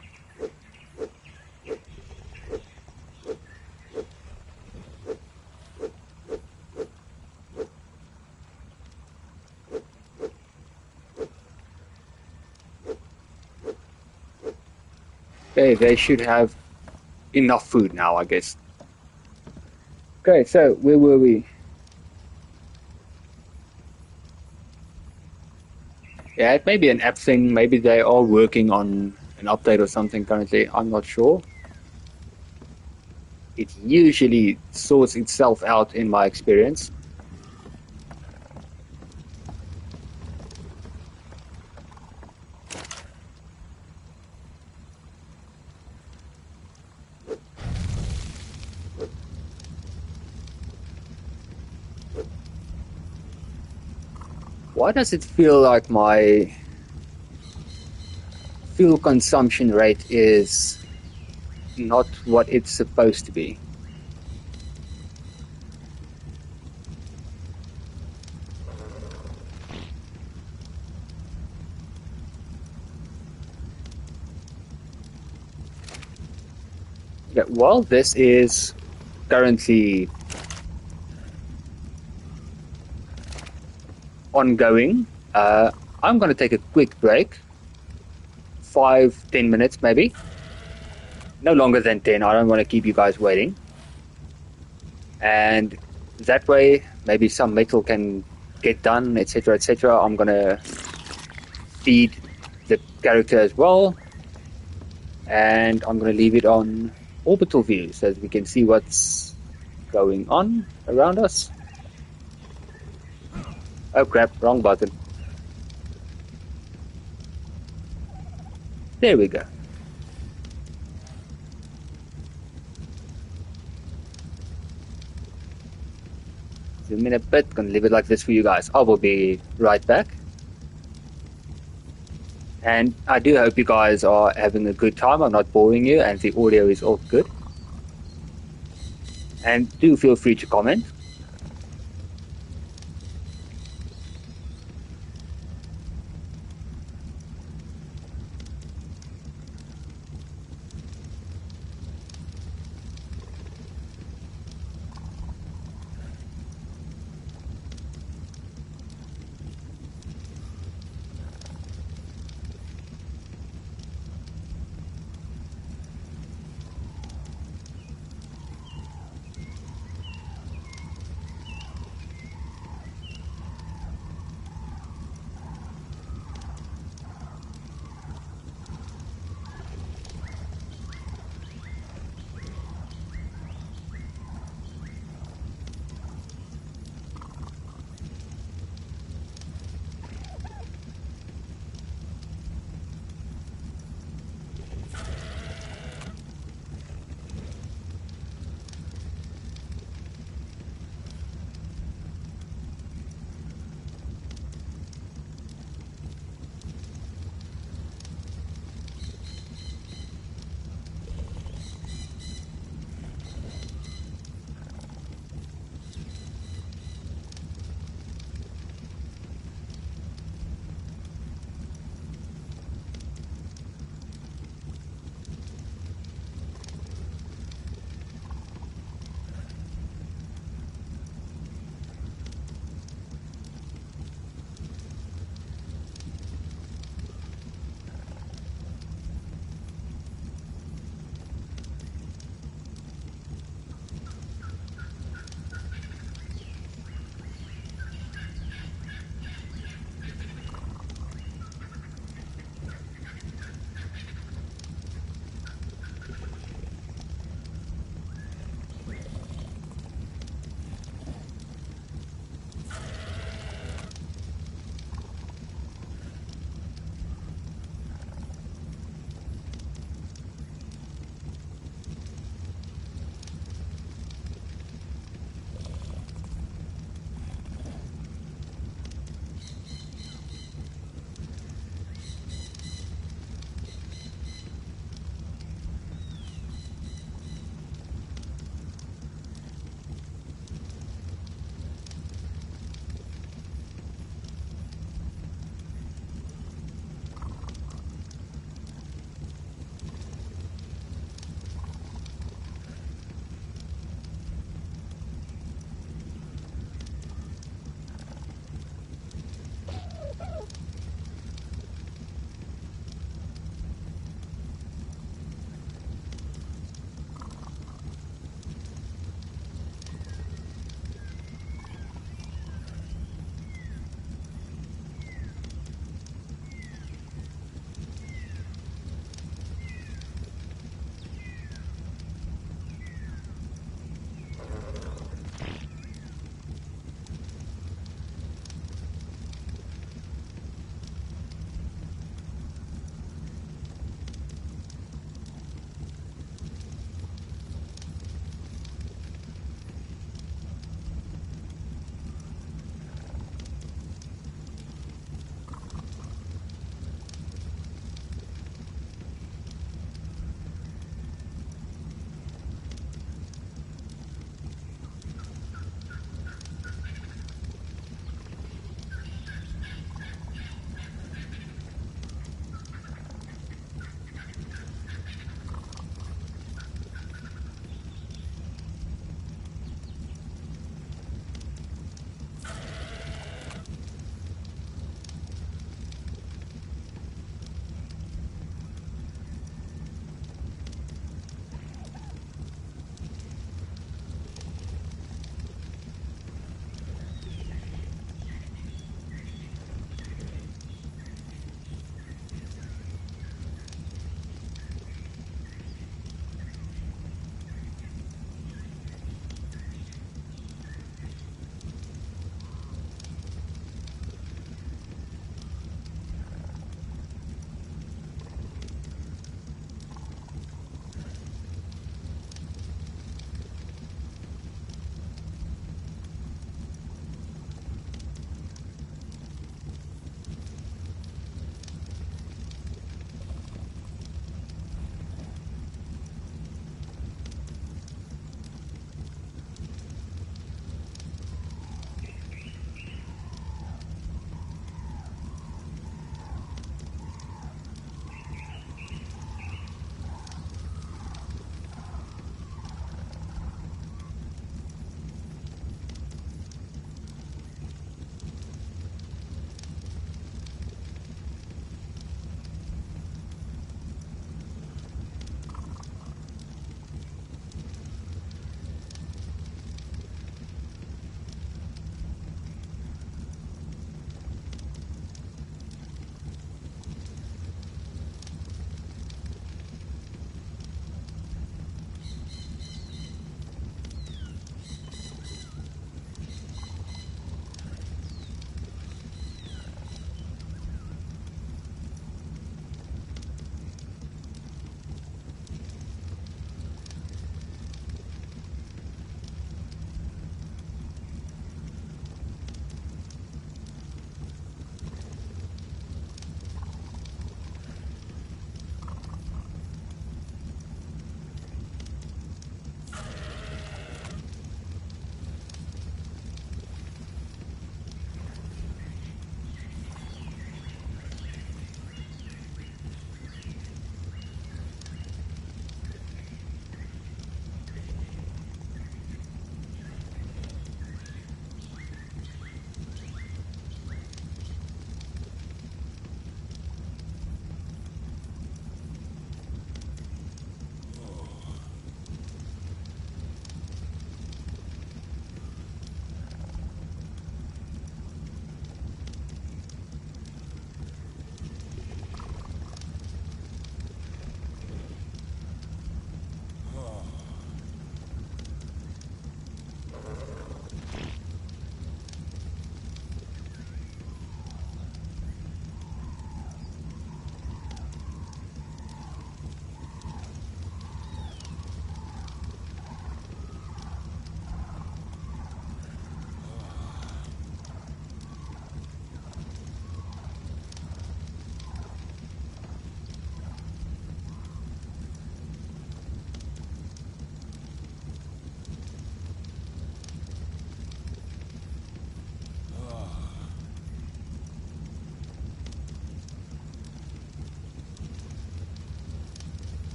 They should have enough food now, I guess. Okay, so where were we? Yeah, it may be an app thing. Maybe they are working on an update or something currently. I'm not sure. It usually sorts itself out in my experience. Why does it feel like my fuel consumption rate is not what it's supposed to be? Yeah, well, this is currently ongoing. I'm going to take a quick break, 5-10 minutes maybe. No longer than 10. I don't want to keep you guys waiting. And that way, maybe some metal can get done, etc., etc. I'm going to feed the character as well. And I'm going to leave it on orbital view so that we can see what's going on around us. Oh crap, wrong button. There we go. Zoom in a bit, gonna leave it like this for you guys. I will be right back. And I do hope you guys are having a good time. I'm not boring you and the audio is all good. And do feel free to comment.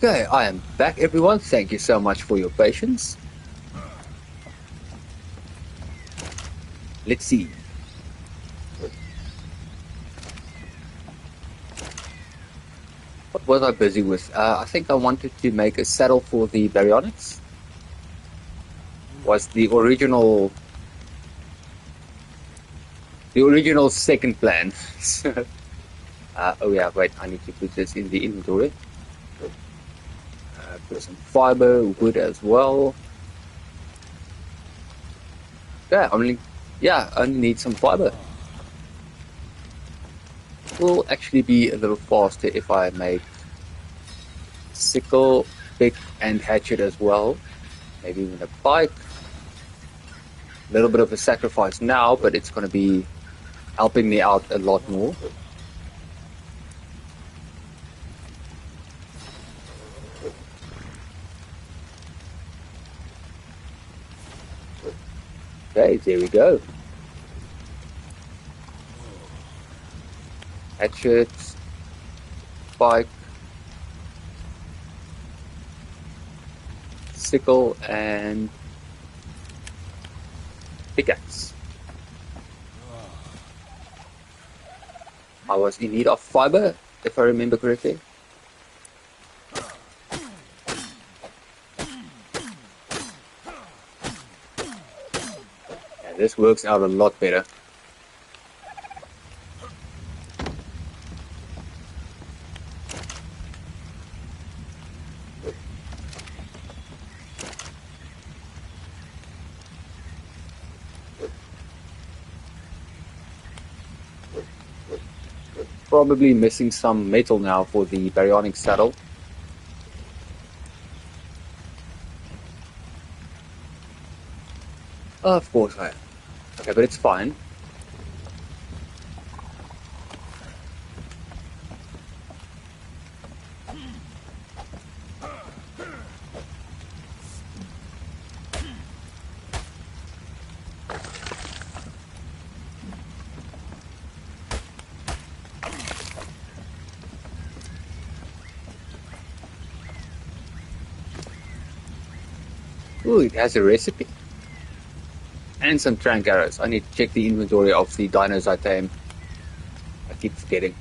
Okay, I am back, everyone. Thank you so much for your patience. Let's see. What was I busy with? I think I wanted to make a saddle for the baryonyx. Was the original second plan. Oh yeah, wait, I need to put this in the inventory. Put some fiber, wood as well. Yeah, only need some fiber. Will actually be a little faster if I make sickle, pick, and hatchet as well. Maybe even a bike. A little bit of a sacrifice now, but it's going to be helping me out a lot more. Okay, there we go. Hatchet, bike, sickle, and pickaxe. I was in need of fiber, if I remember correctly. Yeah, this works out a lot better. Probably missing some metal now for the baryonyx saddle. Of course I am. Okay, but it's fine. Ooh, it has a recipe. And some trank arrows. I need to check the inventory of the dinos I tame. I keep forgetting.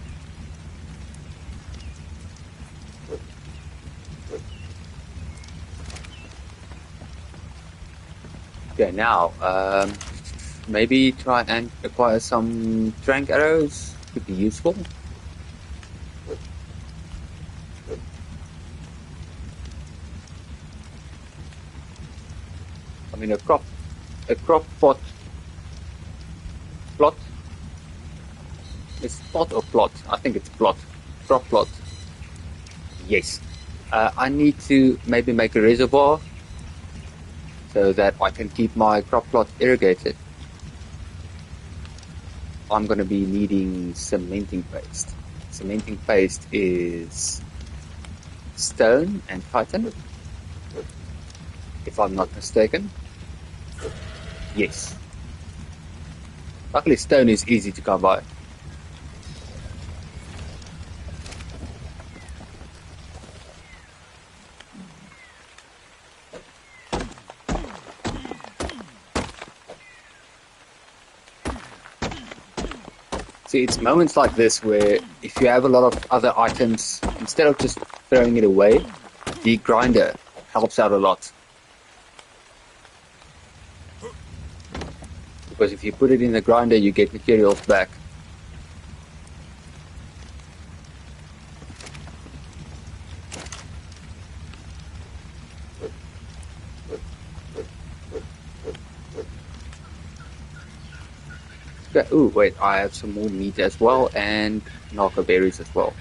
Okay, now, maybe try and acquire some trank arrows. Could be useful. I mean, a crop plot. It's plot or plot? I think it's plot. Crop plot. Yes. I need to maybe make a reservoir so that I can keep my crop plot irrigated. I'm going to be needing cementing paste. Cementing paste is stone and chitin, if I'm not mistaken. Yes. Luckily stone is easy to come by. See, it's moments like this where if you have a lot of other items, instead of just throwing it away, the grinder helps out a lot. Because if you put it in the grinder, you get materials back. Okay, ooh, wait, I have some more meat as well, and narco berries as well.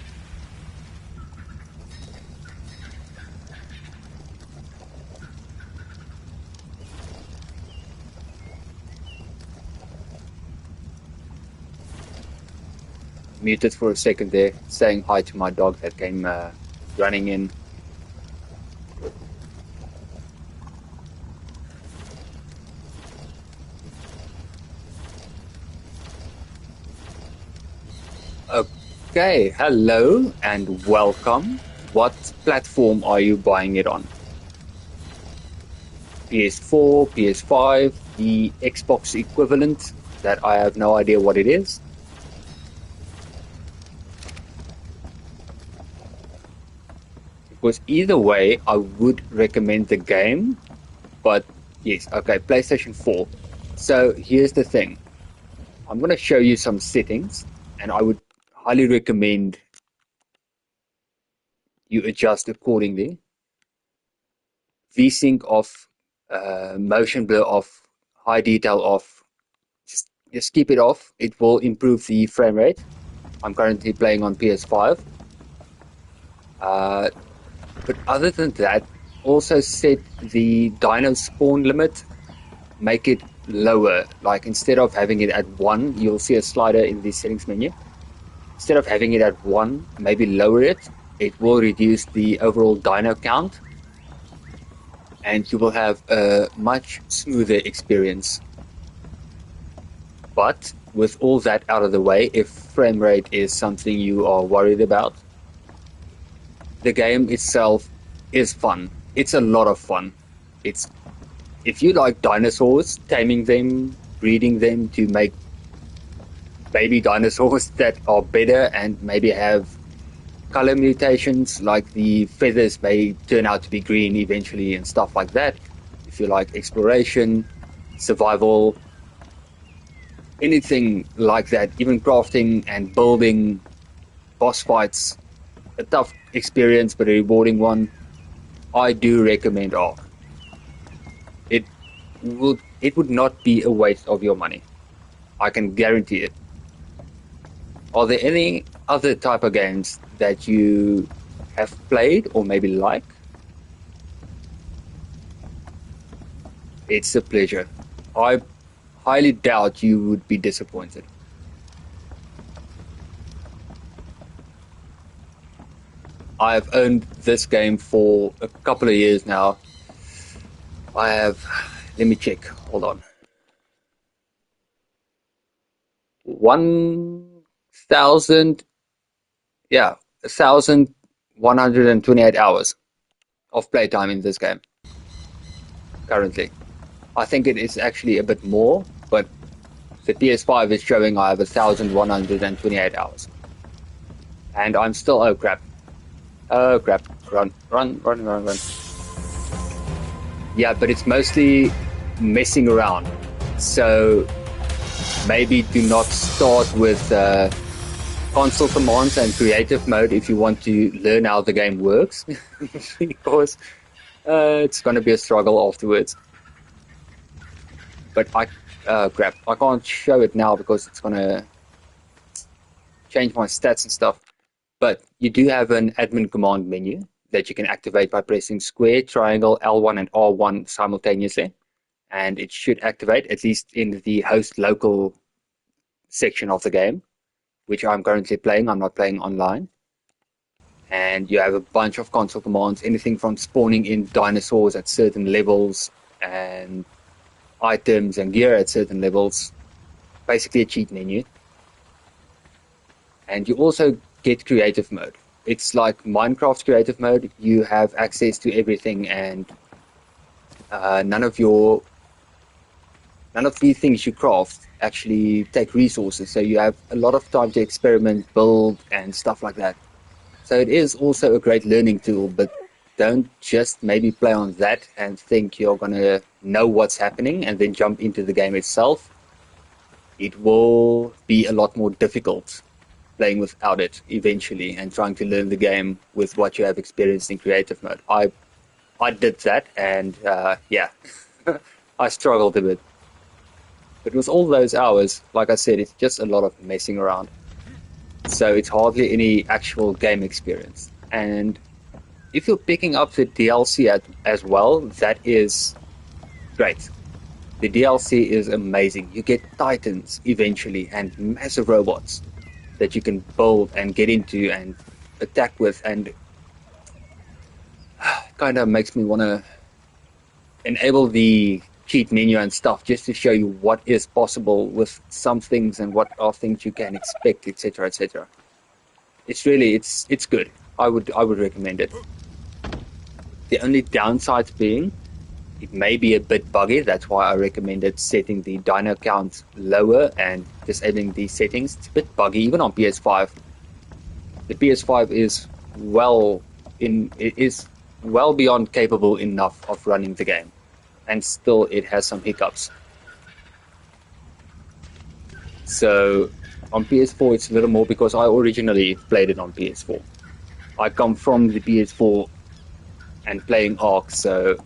Muted for a second there, saying hi to my dog that came running in. Okay, hello and welcome. what platform are you buying it on? PS4, PS5, the Xbox equivalent that I have no idea what it is. Because either way, I would recommend the game, but yes, okay, PlayStation 4. So here's the thing. I'm going to show you some settings, and I would highly recommend you adjust accordingly. VSync off, motion blur off, high detail off. Just keep it off. It will improve the frame rate. I'm currently playing on PS5. But other than that, also set the dino spawn limit, make it lower. Like instead of having it at 1, you'll see a slider in the settings menu. Instead of having it at 1, maybe lower it. It will reduce the overall dino count, and you will have a much smoother experience. But with all that out of the way, if frame rate is something you are worried about, the game itself is fun. It's a lot of fun. It's if you like dinosaurs, taming them, breeding them to make baby dinosaurs that are better and maybe have color mutations, like the feathers may turn out to be green eventually and stuff like that. If you like exploration, survival, anything like that, even crafting and building, boss fights, a tough experience but a rewarding one, I do recommend ARK. It would not be a waste of your money. I can guarantee it. Are there any other type of games that you have played or maybe like? It's a pleasure. I highly doubt you would be disappointed. I've owned this game for a couple of years now. I have, let me check, hold on. 1,000, yeah, 1,128 hours of playtime in this game currently. I think it is actually a bit more, but the PS5 is showing I have 1,128 hours. And I'm still, oh crap. Oh crap. Run. Yeah, but it's mostly messing around. So maybe do not start with console commands and creative mode if you want to learn how the game works. Because it's going to be a struggle afterwards. But crap, I can't show it now because it's going to change my stats and stuff. But you do have an admin command menu that you can activate by pressing square, triangle, L1 and R1 simultaneously. And it should activate, at least in the host local section of the game, which I'm currently playing. I'm not playing online. And you have a bunch of console commands, anything from spawning in dinosaurs at certain levels and items and gear at certain levels. Basically a cheat menu. And you also get creative mode. It's like Minecraft creative mode. You have access to everything, and none of the things you craft actually take resources. So you have a lot of time to experiment, build, and stuff like that. So it is also a great learning tool, but don't just maybe play on that and think you're going to know what's happening and then jump into the game itself. It will be a lot more difficult playing without it eventually and trying to learn the game with what you have experienced in creative mode. I did that, and yeah, I struggled a bit. But with all those hours, like I said, it's just a lot of messing around. So it's hardly any actual game experience. And if you're picking up the DLC as well, that is great. The DLC is amazing. You get titans eventually and massive robots that you can build and get into and attack with, and kind of makes me want to enable the cheat menu and stuff just to show you what is possible with some things and what are things you can expect, etc., etc. It's good. I would recommend it. The only downside being it may be a bit buggy. That's why I recommended setting the dino count lower and disabling these settings. It's a bit buggy even on PS5. The PS5 is it is well beyond capable enough of running the game, and still it has some hiccups. So on PS4 it's a little more because I originally played it on PS4. I come from the PS4 and playing ARK, so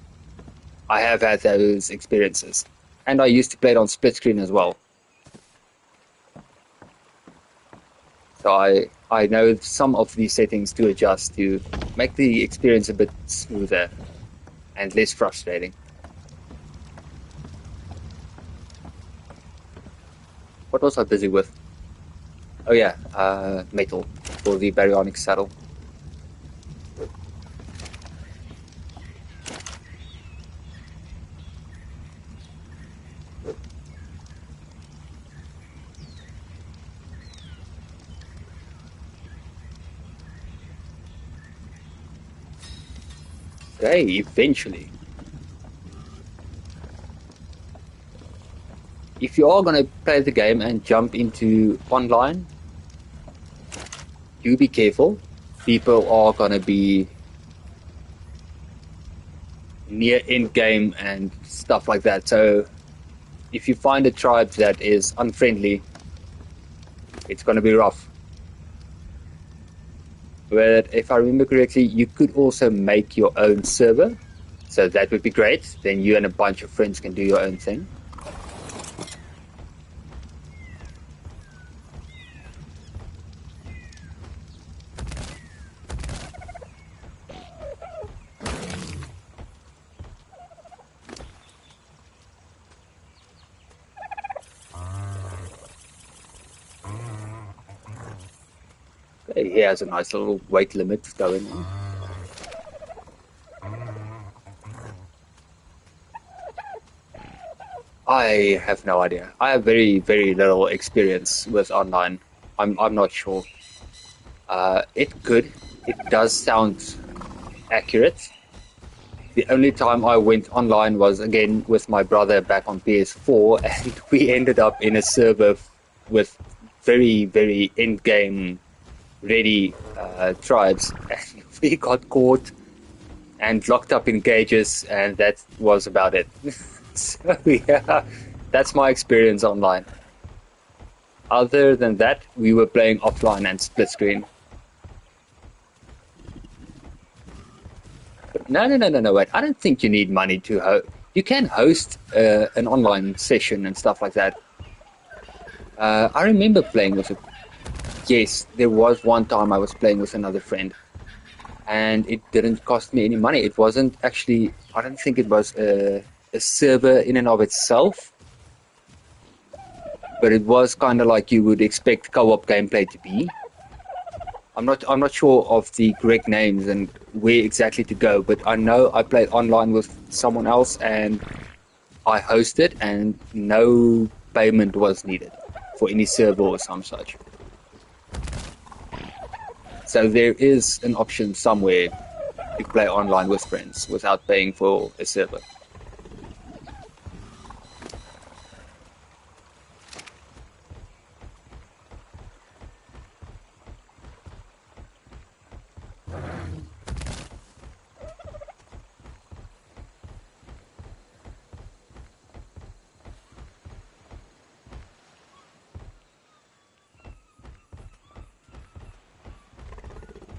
I have had those experiences. And I used to play it on split screen as well. So I know some of these settings to adjust to make the experience a bit smoother and less frustrating. What was I busy with? Oh yeah, metal for the baryonic saddle. Okay, eventually. If you are going to play the game and jump into online, do be careful. People are going to be near end game and stuff like that. So if you find a tribe that is unfriendly, it's going to be rough. But if I remember correctly, you could also make your own server. So that would be great. Then you and a bunch of friends can do your own thing. He has a nice little weight limit going on. I have no idea. I have very, very little experience with online. I'm not sure. It does sound accurate. The only time I went online was again with my brother back on PS4, and we ended up in a server with very, very end-game ready tribes, and we got caught and locked up in cages, and that was about it. So yeah, that's my experience online. Other than that, we were playing offline and split screen. But no, wait. I don't think you need money to host. You can host an online session and stuff like that. I remember playing with Yes, there was one time I was playing with another friend, and it didn't cost me any money. It wasn't actually, I don't think it was a server in and of itself, but it was kind of like you would expect co-op gameplay to be. I'm not sure of the correct names and where exactly to go, but I know I played online with someone else and I hosted, and no payment was needed for any server or some such. So there is an option somewhere to play online with friends without paying for a server.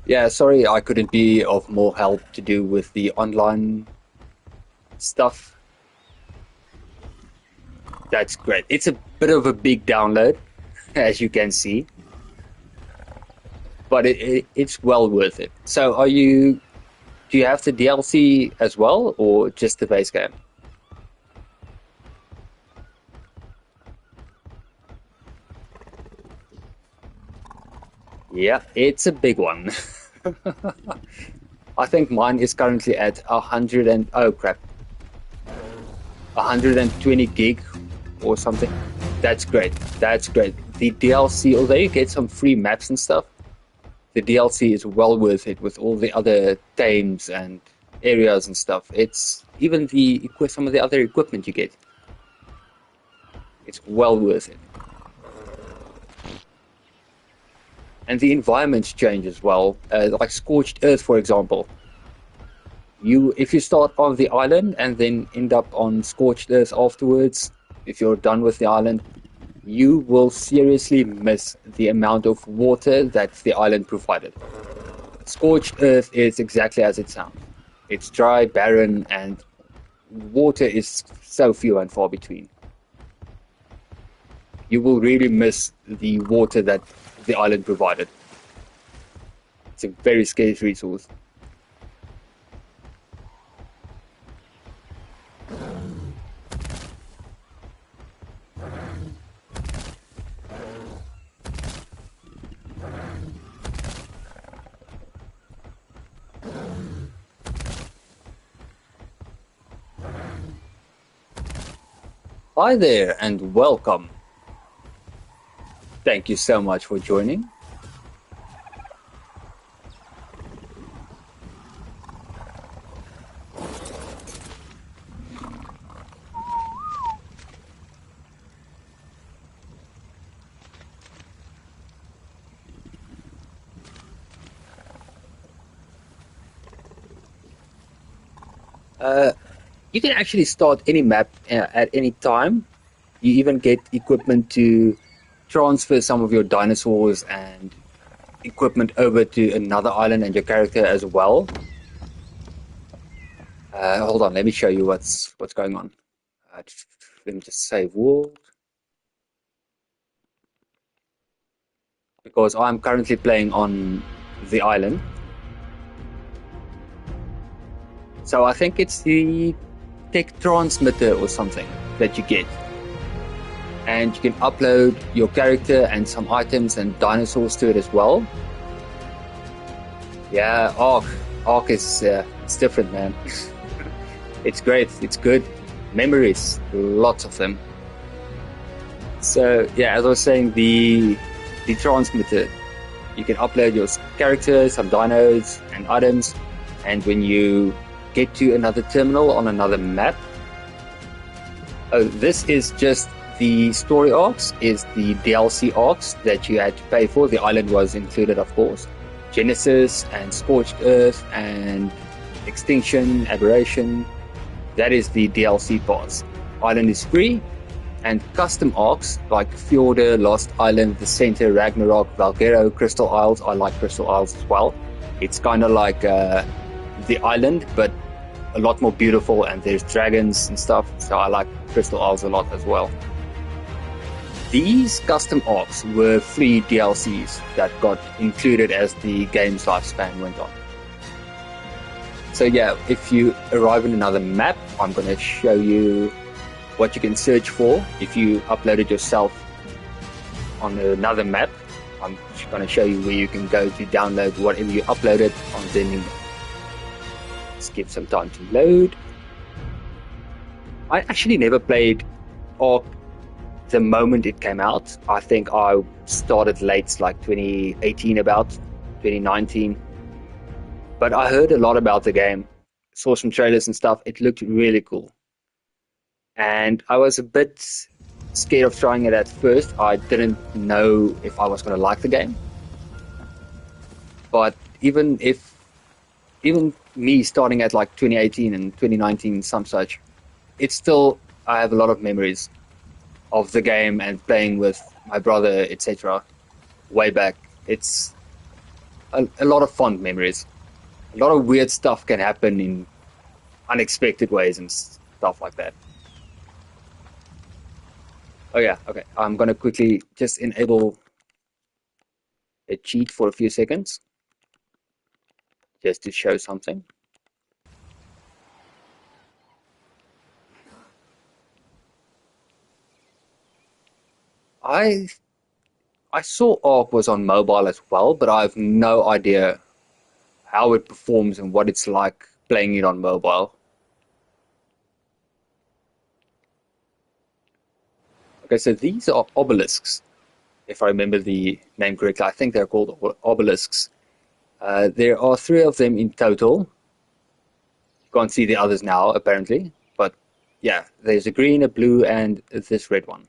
Yeah, sorry I couldn't be of more help to do with the online stuff. That's great. It's a bit of a big download, as you can see, but it's well worth it. So do you have the DLC as well, or just the base game? Yeah, it's a big one. I think mine is currently at 120 gig or something. That's great. That's great. The DLC, although you get some free maps and stuff, the DLC is well worth it with all the other tames and areas and stuff. It's even some of the other equipment you get. It's well worth it. And the environments change as well. Like Scorched Earth, for example. If you start on the island and then end up on Scorched Earth afterwards, if you're done with the island, you will seriously miss the amount of water that the island provided. Scorched Earth is exactly as it sounds. It's dry, barren, and water is so few and far between. You will really miss the water that the island provided. It's a very scarce resource. Hi there and welcome. Thank you so much for joining. You can actually start any map at any time. You even get equipment to transfer some of your dinosaurs and equipment over to another island and your character as well. Hold on, let me show you what's going on. Let me just save world. Because I'm currently playing on the island. So I think it's the tech transmitter or something that you get. And you can upload your character and some items and dinosaurs to it as well. Yeah, ARK is it's different, man. It's great, it's good. Memories, lots of them. So yeah, as I was saying, the transmitter, you can upload your character, some dinos and items, and when you get to another terminal on another map, this is just the story arcs, is the DLC arcs that you had to pay for. The island was included, of course. Genesis and Scorched Earth and Extinction, Aberration. That is the DLC parts. Island is free, and custom arcs like Fjorda, Lost Island, The Center, Ragnarok, Valguero, Crystal Isles. I like Crystal Isles as well. It's kind of like the island, but a lot more beautiful, and there's dragons and stuff. So I like Crystal Isles a lot as well. These custom arcs were free DLCs that got included as the game's lifespan went on. So yeah, if you arrive in another map, I'm going to show you what you can search for. If you upload it yourself on another map, I'm going to show you where you can go to download whatever you uploaded on the new map. Let's give some time to load. I actually never played ARK the moment it came out. I think I started late, like 2018, about 2019. But I heard a lot about the game, saw some trailers and stuff. It looked really cool. And I was a bit scared of trying it at first. I didn't know if I was going to like the game. But even me starting at like 2018 and 2019, some such, it's still, I have a lot of memories of the game and playing with my brother, etc. way back. It's a lot of fond memories. A lot of weird stuff can happen in unexpected ways and stuff like that. Oh yeah, okay. I'm gonna quickly just enable a cheat for a few seconds just to show something. I saw ARK was on mobile as well, but I have no idea how it performs and what it's like playing it on mobile. Okay, so these are obelisks, if I remember the name correctly. I think they're called obelisks. There are 3 of them in total. Can't see the others now, apparently. But yeah, there's a green, a blue, and this red one.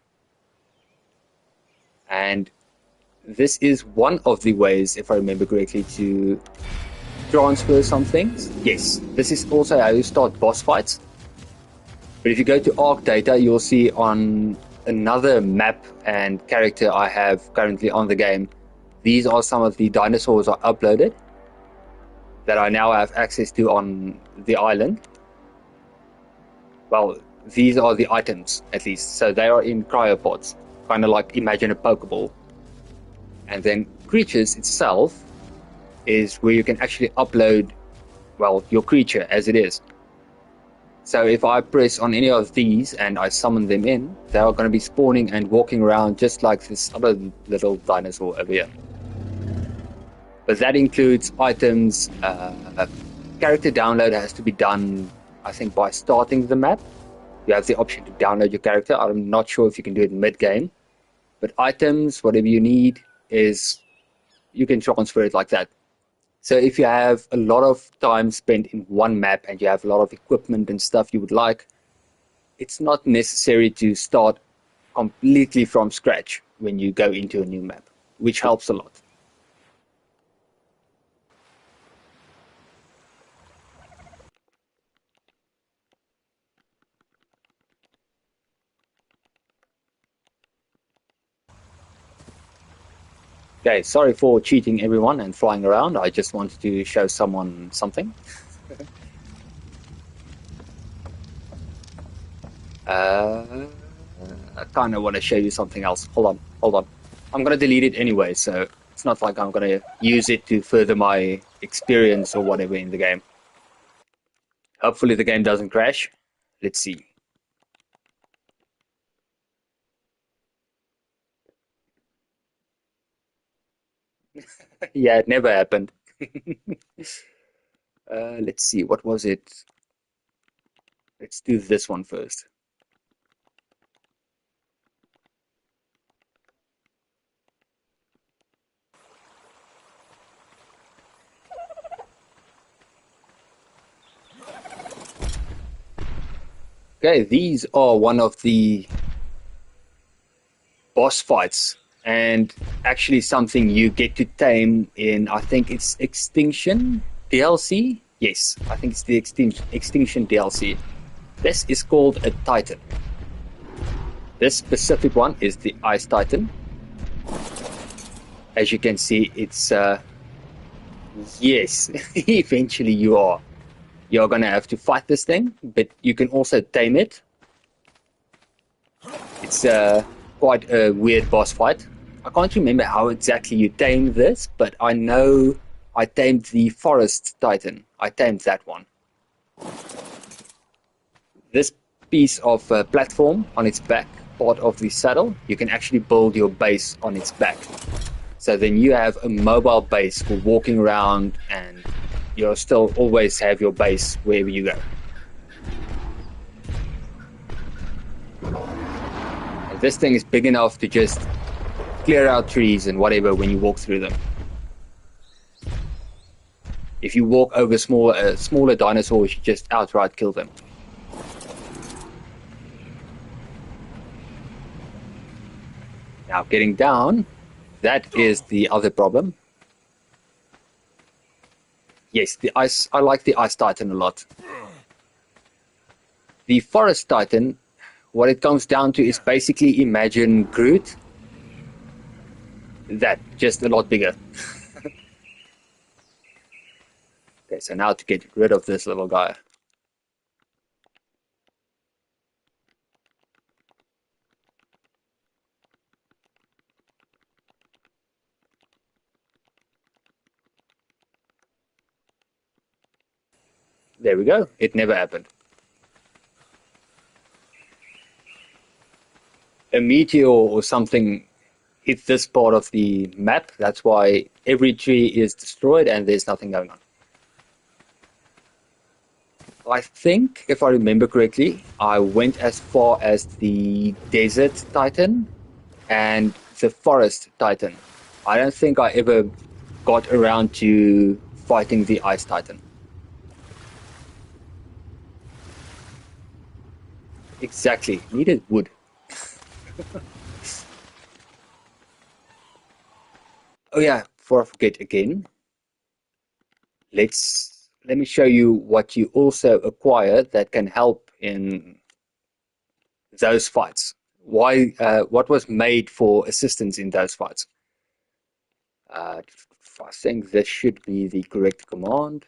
And this is one of the ways, if I remember correctly, to transfer some things. Yes, this is also how you start boss fights. But if you go to ARK data, you'll see on another map and character I have currently on the game, these are some of the dinosaurs I uploaded that I now have access to on the island. Well, these are the items, at least. So they are in cryopods, kind of like imagine a Pokeball. And then creatures itself is where you can actually upload, well, your creature as it is. So if I press on any of these and I summon them in, they are going to be spawning and walking around just like this other little dinosaur over here. But that includes items. Character download has to be done, I think, by starting the map. You have the option to download your character. I'm not sure if you can do it mid-game. But items, whatever you need, is you can transfer it like that. So if you have a lot of time spent in one map and you have a lot of equipment and stuff you would like, it's not necessary to start completely from scratch when you go into a new map, which helps a lot. Okay, sorry for cheating everyone and flying around. I just wanted to show someone something. I kind of want to show you something else. Hold on. I'm going to delete it anyway, so it's not like I'm going to use it to further my experience or whatever in the game. Hopefully the game doesn't crash. Let's see. Yeah, it never happened. Let's see, what was it? Let's do this one first. Okay, these are one of the boss fights, and actually something you get to tame in, I think it's Extinction DLC? Yes, I think it's the Extinction DLC. This is called a Titan. This specific one is the Ice Titan. As you can see, it's, yes, eventually you're gonna have to fight this thing, but you can also tame it. It's quite a weird boss fight. I can't remember how exactly you tame this, but I know I tamed the Forest Titan. I tamed that one. This piece of platform on its back, part of the saddle, you can actually build your base on its back. So then you have a mobile base for walking around, and you'll still always have your base wherever you go. And this thing is big enough to just clear out trees and whatever when you walk through them. If you walk over smaller dinosaurs, you just outright kill them. Now getting down, that is the other problem. Yes, I like the Ice Titan a lot. The Forest Titan, what it comes down to is basically imagine Groot. That, just a lot bigger. Okay, so now to get rid of this little guy. There we go. It never happened. A meteor or something hit this part of the map. That's why every tree is destroyed and there's nothing going on. I think, if I remember correctly, I went as far as the Desert Titan and the Forest Titan. I don't think I ever got around to fighting the Ice Titan. Exactly. Needed wood. Oh yeah, before I forget again, let me show you what you also acquire that can help in those fights. What was made for assistance in those fights? I think this should be the correct command.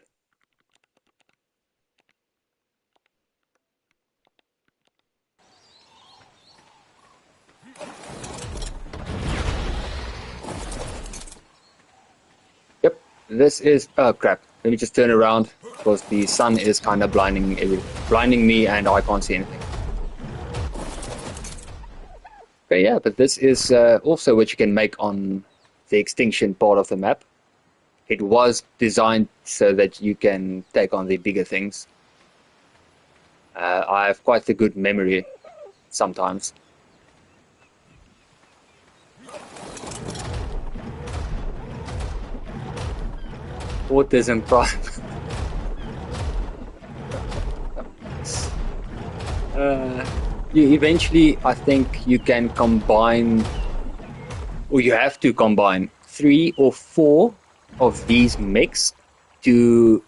Yep, this is, oh crap, let me just turn around because the sun is kind of blinding me and I can't see anything. Okay, yeah, but this is also what you can make on the extinction part of the map. It was designed so that you can take on the bigger things. I have quite a good memory sometimes. Autism Prime. Eventually, I think you can combine, or you have to combine 3 or 4 of these mechs to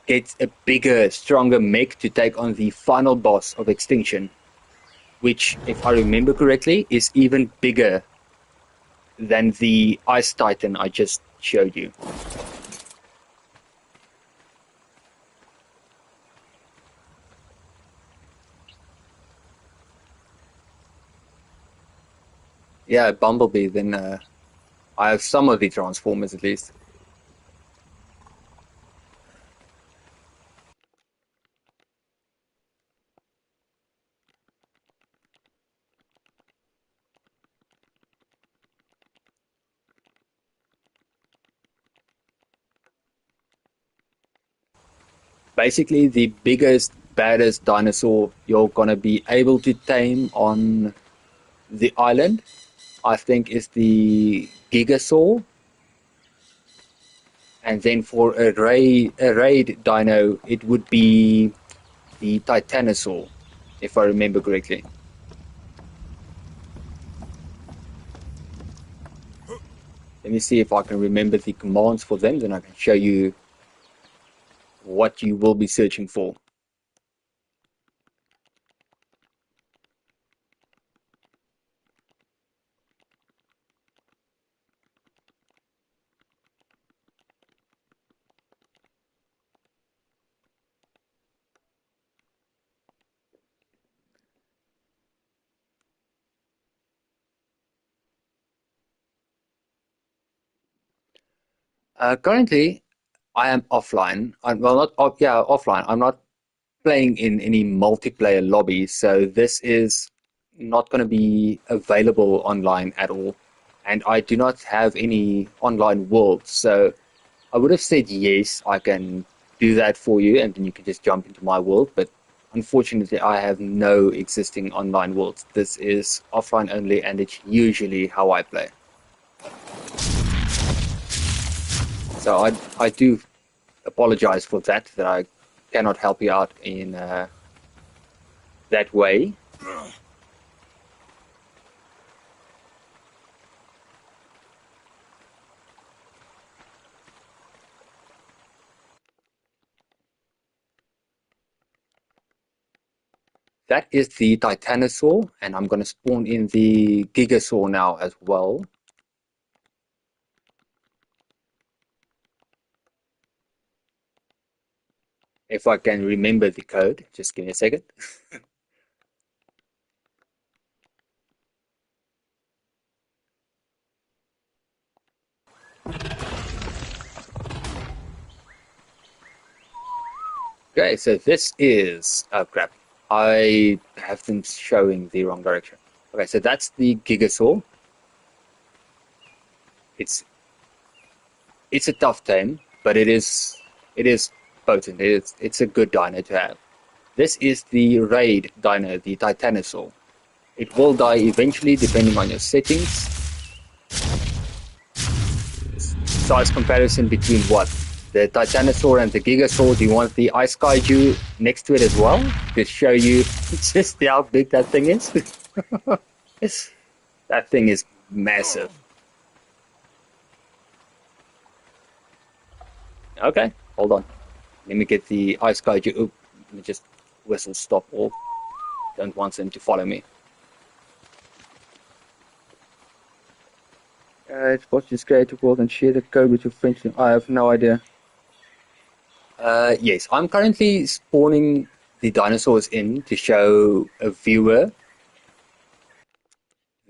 get a bigger, stronger mech to take on the final boss of Extinction, which, if I remember correctly, is even bigger than the Ice Titan I just showed you. Yeah, Bumblebee, then I have some of the Transformers at least. Basically, the biggest, baddest dinosaur you're gonna be able to tame on the island, I think, is the Gigasaur. And then for a raid dino, it would be the Titanosaur, if I remember correctly. Let me see if I can remember the commands for them, then I can show you what you will be searching for. Currently, I am offline. Well, not off, yeah, offline. I'm not playing in any multiplayer lobby, so this is not going to be available online at all. And I do not have any online worlds, so I would have said yes, I can do that for you, and then you can just jump into my world. But unfortunately, I have no existing online worlds. This is offline only, and it's usually how I play. So I do apologize for that I cannot help you out in that way. That is the Titanosaur, and I'm going to spawn in the Gigasaur now as well. If I can remember the code, just give me a second. Okay, so this is, oh crap, I have them showing the wrong direction. Okay, so that's the Gigasaur. It's a tough tame, but it is potent. It's a good dino to have. This is the raid dino, the Titanosaur. It will die eventually depending on your settings. size comparison between what? The Titanosaur and the Gigasaur. Do you want the Ice Kaiju next to it as well? To show you just how big that thing is. That thing is massive. Okay, hold on. Let me get the Ice Kaiju. Oop, let me just whistle stop all. Don't want them to follow me. Watch this creative world and share the code with your friends. I have no idea. Yes, I'm currently spawning the dinosaurs in to show a viewer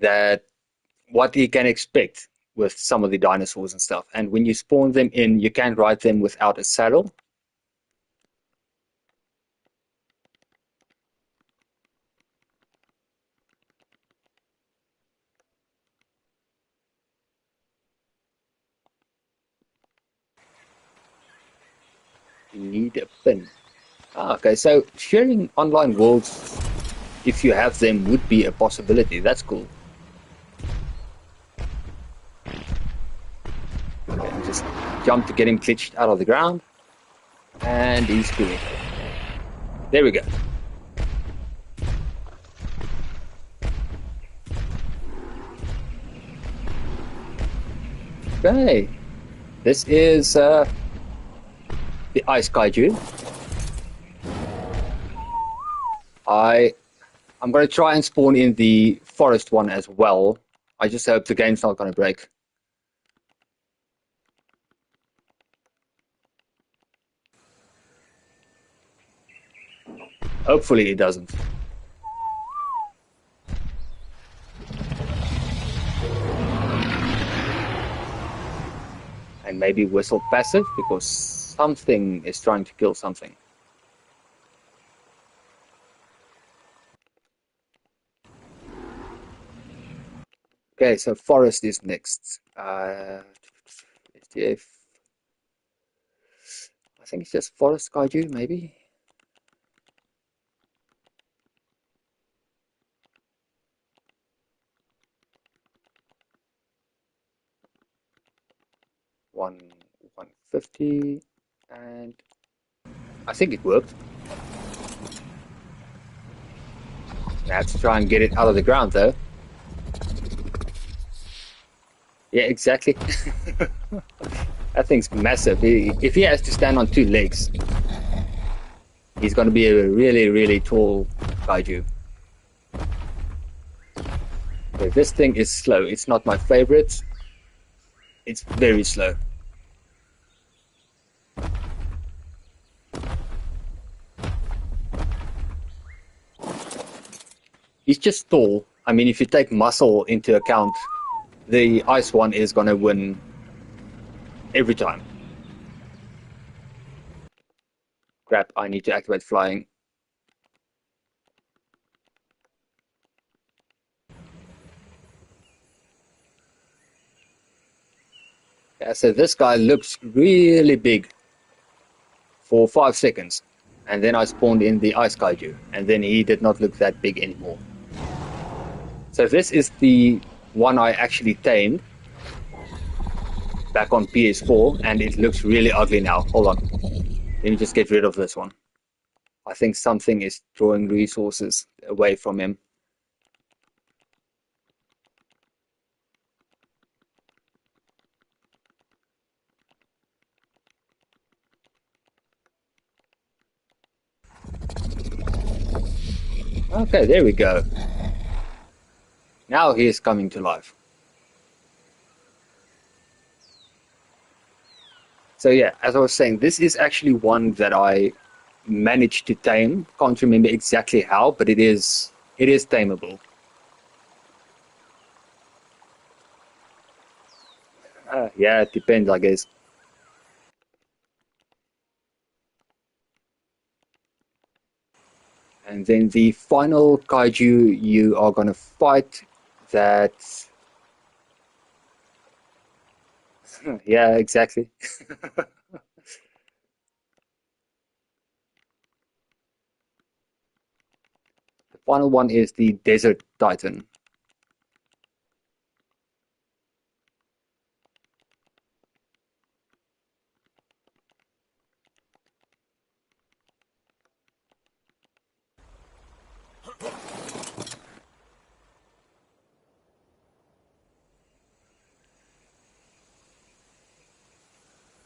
that what he can expect with some of the dinosaurs and stuff. And when you spawn them in, you can ride them without a saddle. You need a pin. Okay, so sharing online worlds, if you have them, would be a possibility. That's cool. Okay, just jump to get him glitched out of the ground. And he's cool. There we go. Okay, this is the Ice Kaiju. I'm going to try and spawn in the forest one as well. I just hope the game's not going to break. Hopefully it doesn't. And maybe whistle passive because something is trying to kill something. Okay, so forest is next. STF. I think it's just forest kaiju, maybe. One 150, and I think it worked. I have to try and get it out of the ground though. Yeah, exactly. That thing's massive. If he has to stand on two legs, he's going to be a really, really tall kaiju. Okay, this thing is slow. It's not my favorite. It's very slow. He's just tall. I mean, if you take muscle into account, the ice one is going to win every time. Crap, I need to activate flying. Yeah, so this guy looks really big for 5 seconds. And then I spawned in the Ice Kaiju. And then he did not look that big anymore. So this is the one I actually tamed back on PS4. And it looks really ugly now. Hold on. Let me just get rid of this one. I think something is drawing resources away from him. Okay, there we go. Now he is coming to life. So yeah, as I was saying, this is actually one that I managed to tame. Can't remember exactly how, but it is tameable. Yeah, it depends, I guess. And then the final kaiju you are going to fight, that... Yeah, exactly. The final one is the Desert Titan.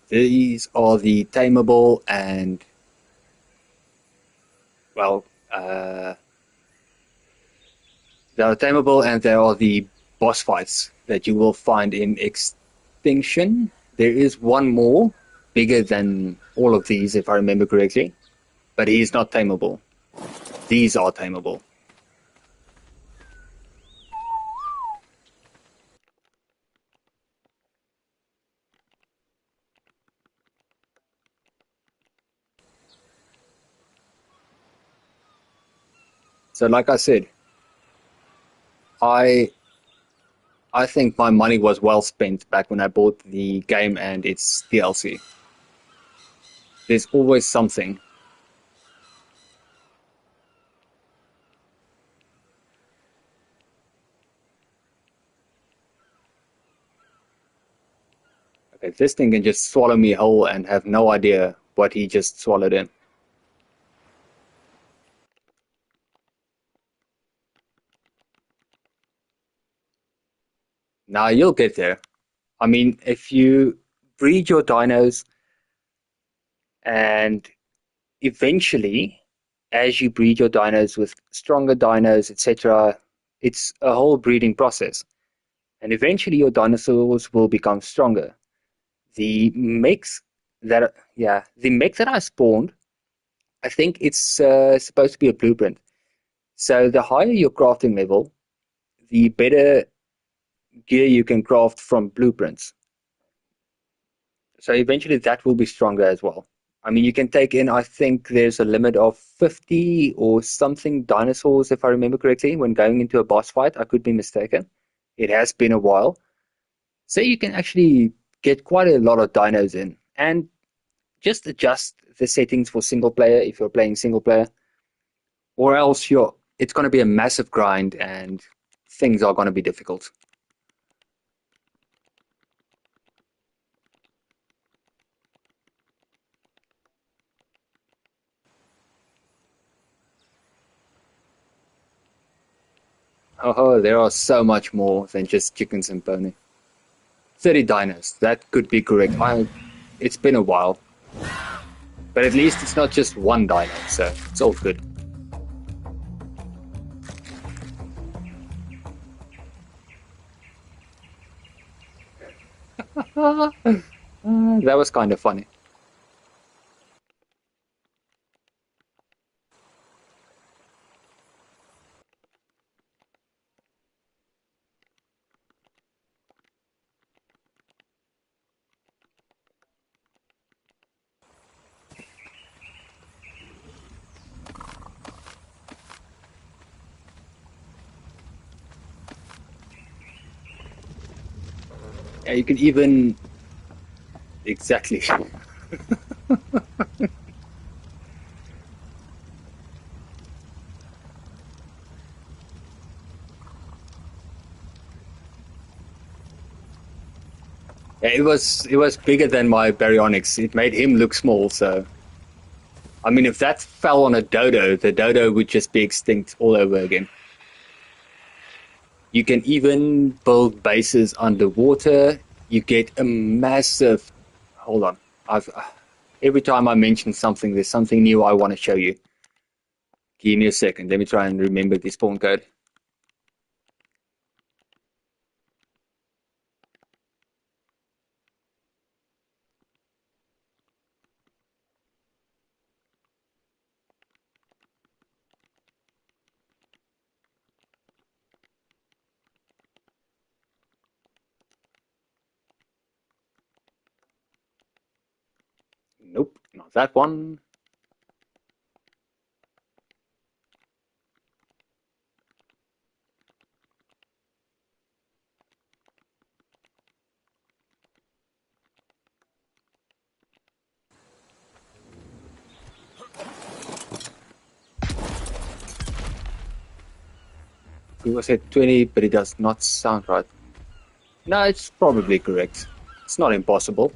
These are the tameable and, well, they are tameable and they are the boss fights that you will find in Extinction. There is one more, bigger than all of these, if I remember correctly, but he's not tameable. These are tameable. So, like I said, I I think my money was well spent back when I bought the game and its DLC. There's always something. Okay, this thing can just swallow me whole and have no idea what he just swallowed in. Now you'll get there. I mean, if you breed your dinos and eventually, as you breed your dinos with stronger dinos, etc., it's a whole breeding process. And eventually your dinosaurs will become stronger. The mechs the mech that I spawned, I think it's supposed to be a blueprint. So the higher your crafting level, the better gear you can craft from blueprints. So eventually that will be stronger as well. I mean, you can take in, I think there's a limit of 50 or something dinosaurs, if I remember correctly, when going into a boss fight. I could be mistaken. It has been a while. So you can actually get quite a lot of dinos in. And just adjust the settings for single player if you're playing single player. Or else it's going to be a massive grind and things are going to be difficult. Oh, there are so much more than just chickens and pony. 30 dinos, that could be correct. It's been a while. But at least it's not just one dino, so it's all good. That was kind of funny. Yeah, you can even... Exactly. Yeah, it was bigger than my baryonyx. It made him look small, so I mean if that fell on a dodo, the dodo would just be extinct all over again. You can even build bases underwater. You get a massive hold on. I've every time I mention something, there's something new I want to show you. Give me a second. Let me try and remember the spawn code. Nope, not that one. Google said 20, but it does not sound right. No, it's probably correct. It's not impossible.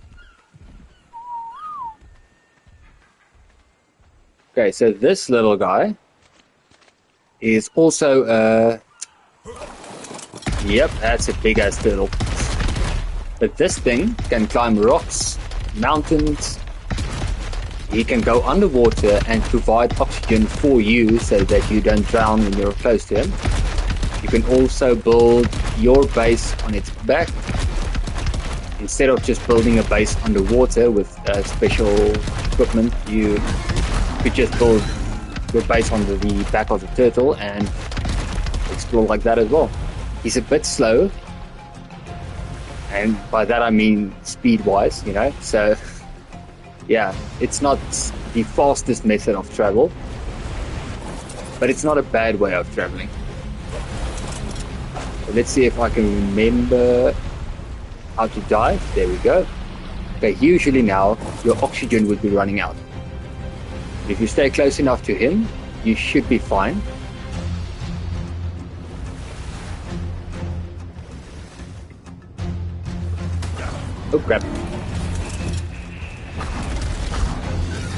Okay, so this little guy is also yep, that's a big ass turtle. But this thing can climb rocks mountains. He can go underwater and provide oxygen for you so that you don't drown when you're close to him. You can also build your base on its back. Instead of just building a base underwater with special equipment, you could just build your base on the back of the turtle and explore like that as well. He's a bit slow, and by that I mean speed-wise, you know, so yeah, it's not the fastest method of travel, but it's not a bad way of traveling. So let's see if I can remember how to dive. There we go. Okay, usually now your oxygen would be running out. If you stay close enough to him, you should be fine. Oh crap.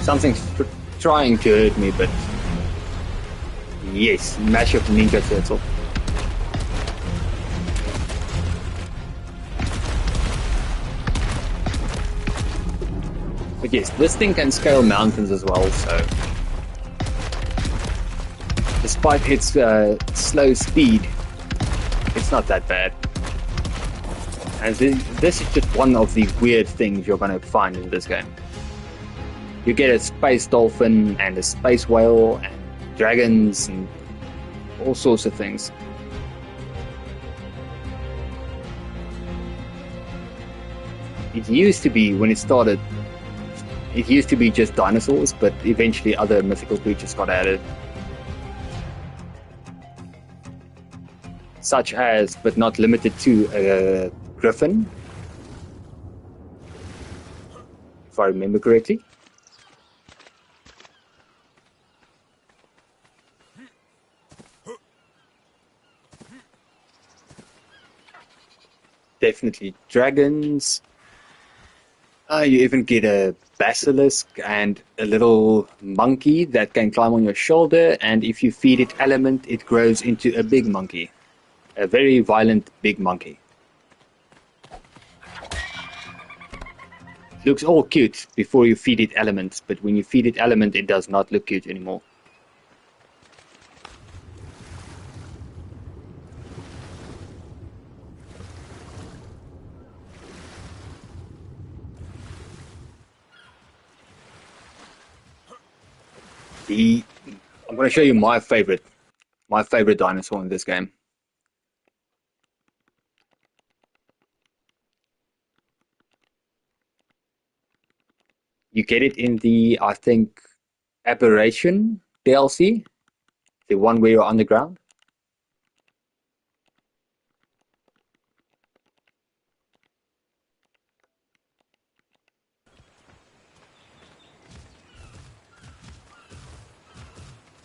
Something's trying to hurt me, but yes, mash up Ninja Turtle. But yes, this thing can scale mountains as well, so despite its slow speed, it's not that bad. And this is just one of the weird things you're going to find in this game. You get a space dolphin and a space whale and dragons and all sorts of things. It used to be, when it started, it used to be just dinosaurs, but eventually other mythical creatures got added. Such as, but not limited to, a griffin, if I remember correctly. Definitely dragons. You even get a basilisk and a little monkey that can climb on your shoulder, and if you feed it element, it grows into a big monkey. A very violent big monkey. Looks all cute before you feed it element, but when you feed it element, it does not look cute anymore. I'm going to show you my favorite dinosaur in this game. You get it in the, I think, Aberration DLC, the one where you're underground.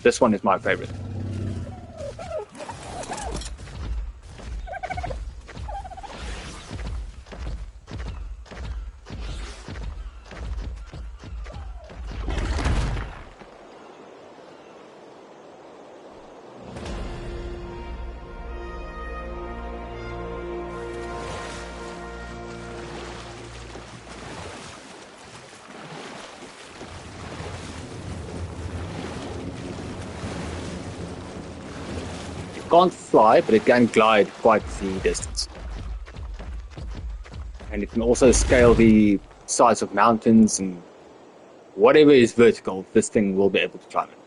This one is my favorite. Can't fly, but it can glide quite the distance. And it can also scale the size of mountains, and whatever is vertical, this thing will be able to climb it.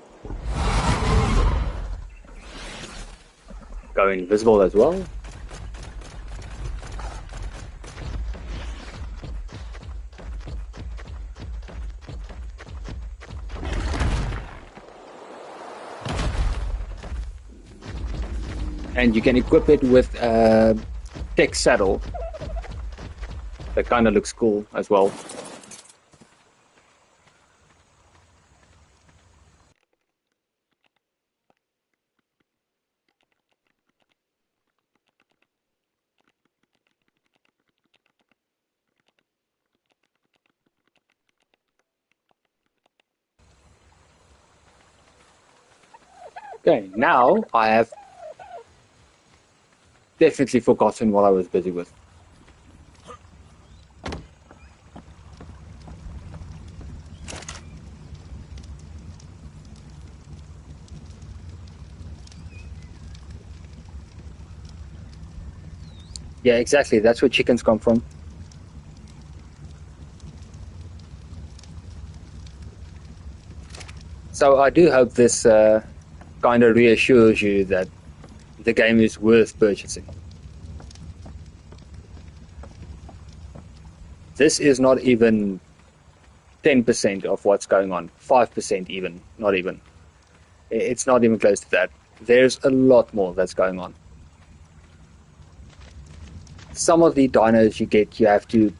Go invisible as well. And you can equip it with a tech saddle that kind of looks cool as well. Okay, now I have definitely forgotten what I was busy with. Yeah, exactly. That's where chickens come from. So I do hope this kind of reassures you that the game is worth purchasing. This is not even 10% of what's going on, 5% even, not even. It's not even close to that. There's a lot more that's going on. Some of the dinos you get, you have to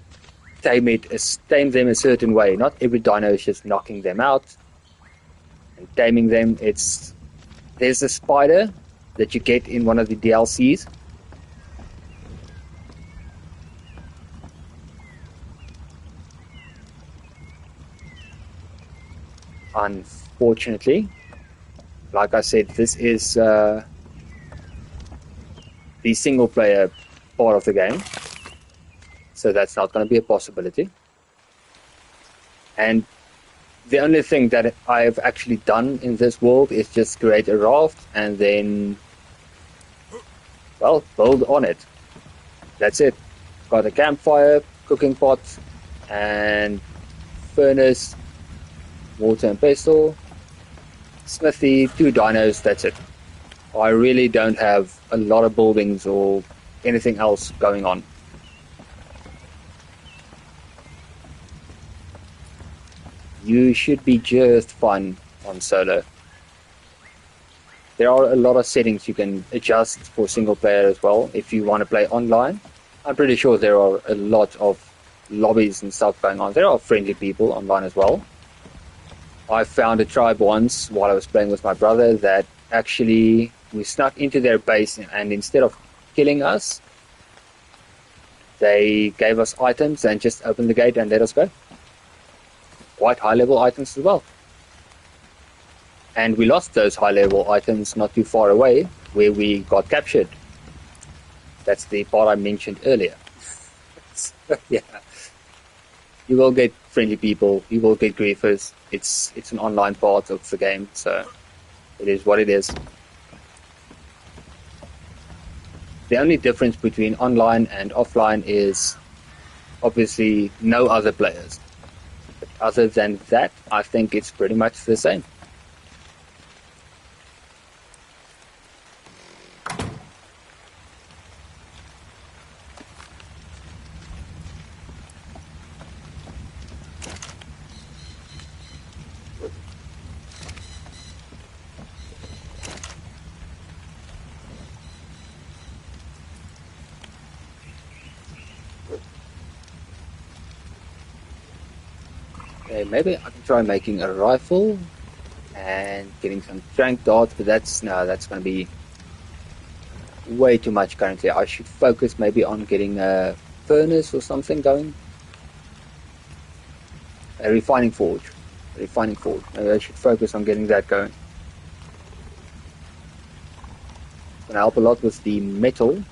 tame them a certain way. Not every dino is just knocking them out and taming them. There's a spider that you get in one of the DLCs. Unfortunately, like I said, this is the single player part of the game, so that's not going to be a possibility. And the only thing that I've actually done in this world is just create a raft and then, well, build on it. That's it. Got a campfire, cooking pot, and furnace, water and pestle, smithy, 2 dinos, that's it. I really don't have a lot of buildings or anything else going on. You should be just fine on solo. There are a lot of settings you can adjust for single player as well if you want to play online. I'm pretty sure there are a lot of lobbies and stuff going on. There are friendly people online as well. I found a tribe once while I was playing with my brother that actually we snuck into their base, and instead of killing us, they gave us items and just opened the gate and let us go. Quite high level items as well. And we lost those high level items not too far away where we got captured. That's the part I mentioned earlier. So, yeah. You will get friendly people, you will get griefers. It's an online part of the game, so it is what it is. The only difference between online and offline is obviously no other players. But other than that, I think it's pretty much the same. Okay, maybe I can try making a rifle and getting some trank darts, but that's going to be way too much currently. I should focus maybe on getting a furnace or something going. A refining forge. Maybe I should focus on getting that going. It's going to help a lot with the metal.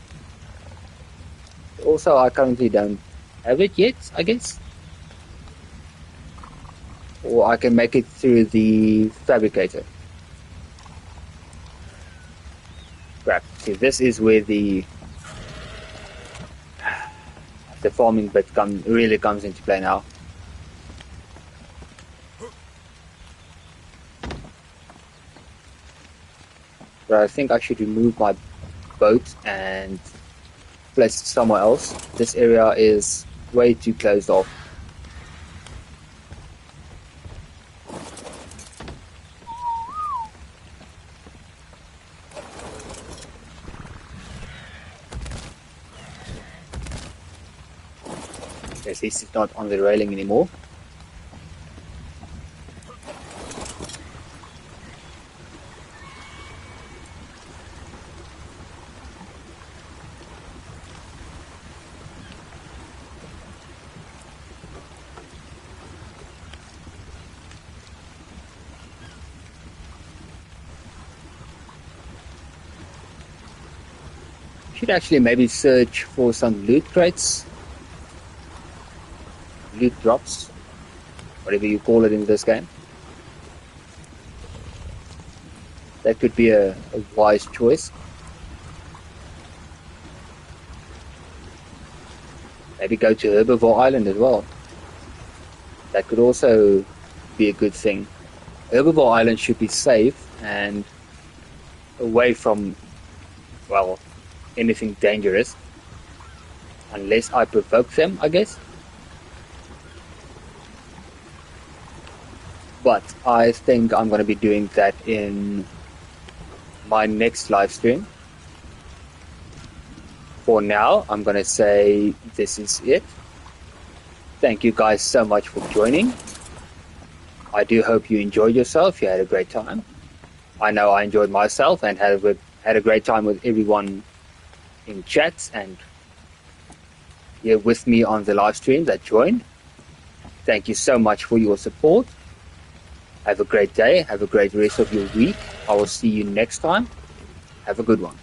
Also, I currently don't have it yet, I guess. Or I can make it through the fabricator. Crap. See, this is where the farming bit really comes into play now. But I think I should remove my boat and place it somewhere else. This area is way too closed off. At least it's not on the railing anymore. Should actually maybe search for some loot crates. Loot drops, whatever you call it in this game. That could be a wise choice. Maybe go to Herbivore Island as well. That could also be a good thing. Herbivore Island should be safe and away from, well, anything dangerous. Unless I provoke them, I guess. But I think I'm going to be doing that in my next live stream. For now, I'm going to say this is it. Thank you guys so much for joining. I do hope you enjoyed yourself. You had a great time. I know I enjoyed myself and had a great time with everyone in chats and here with me on the live stream that joined. Thank you so much for your support. Have a great day. Have a great rest of your week. I will see you next time. Have a good one.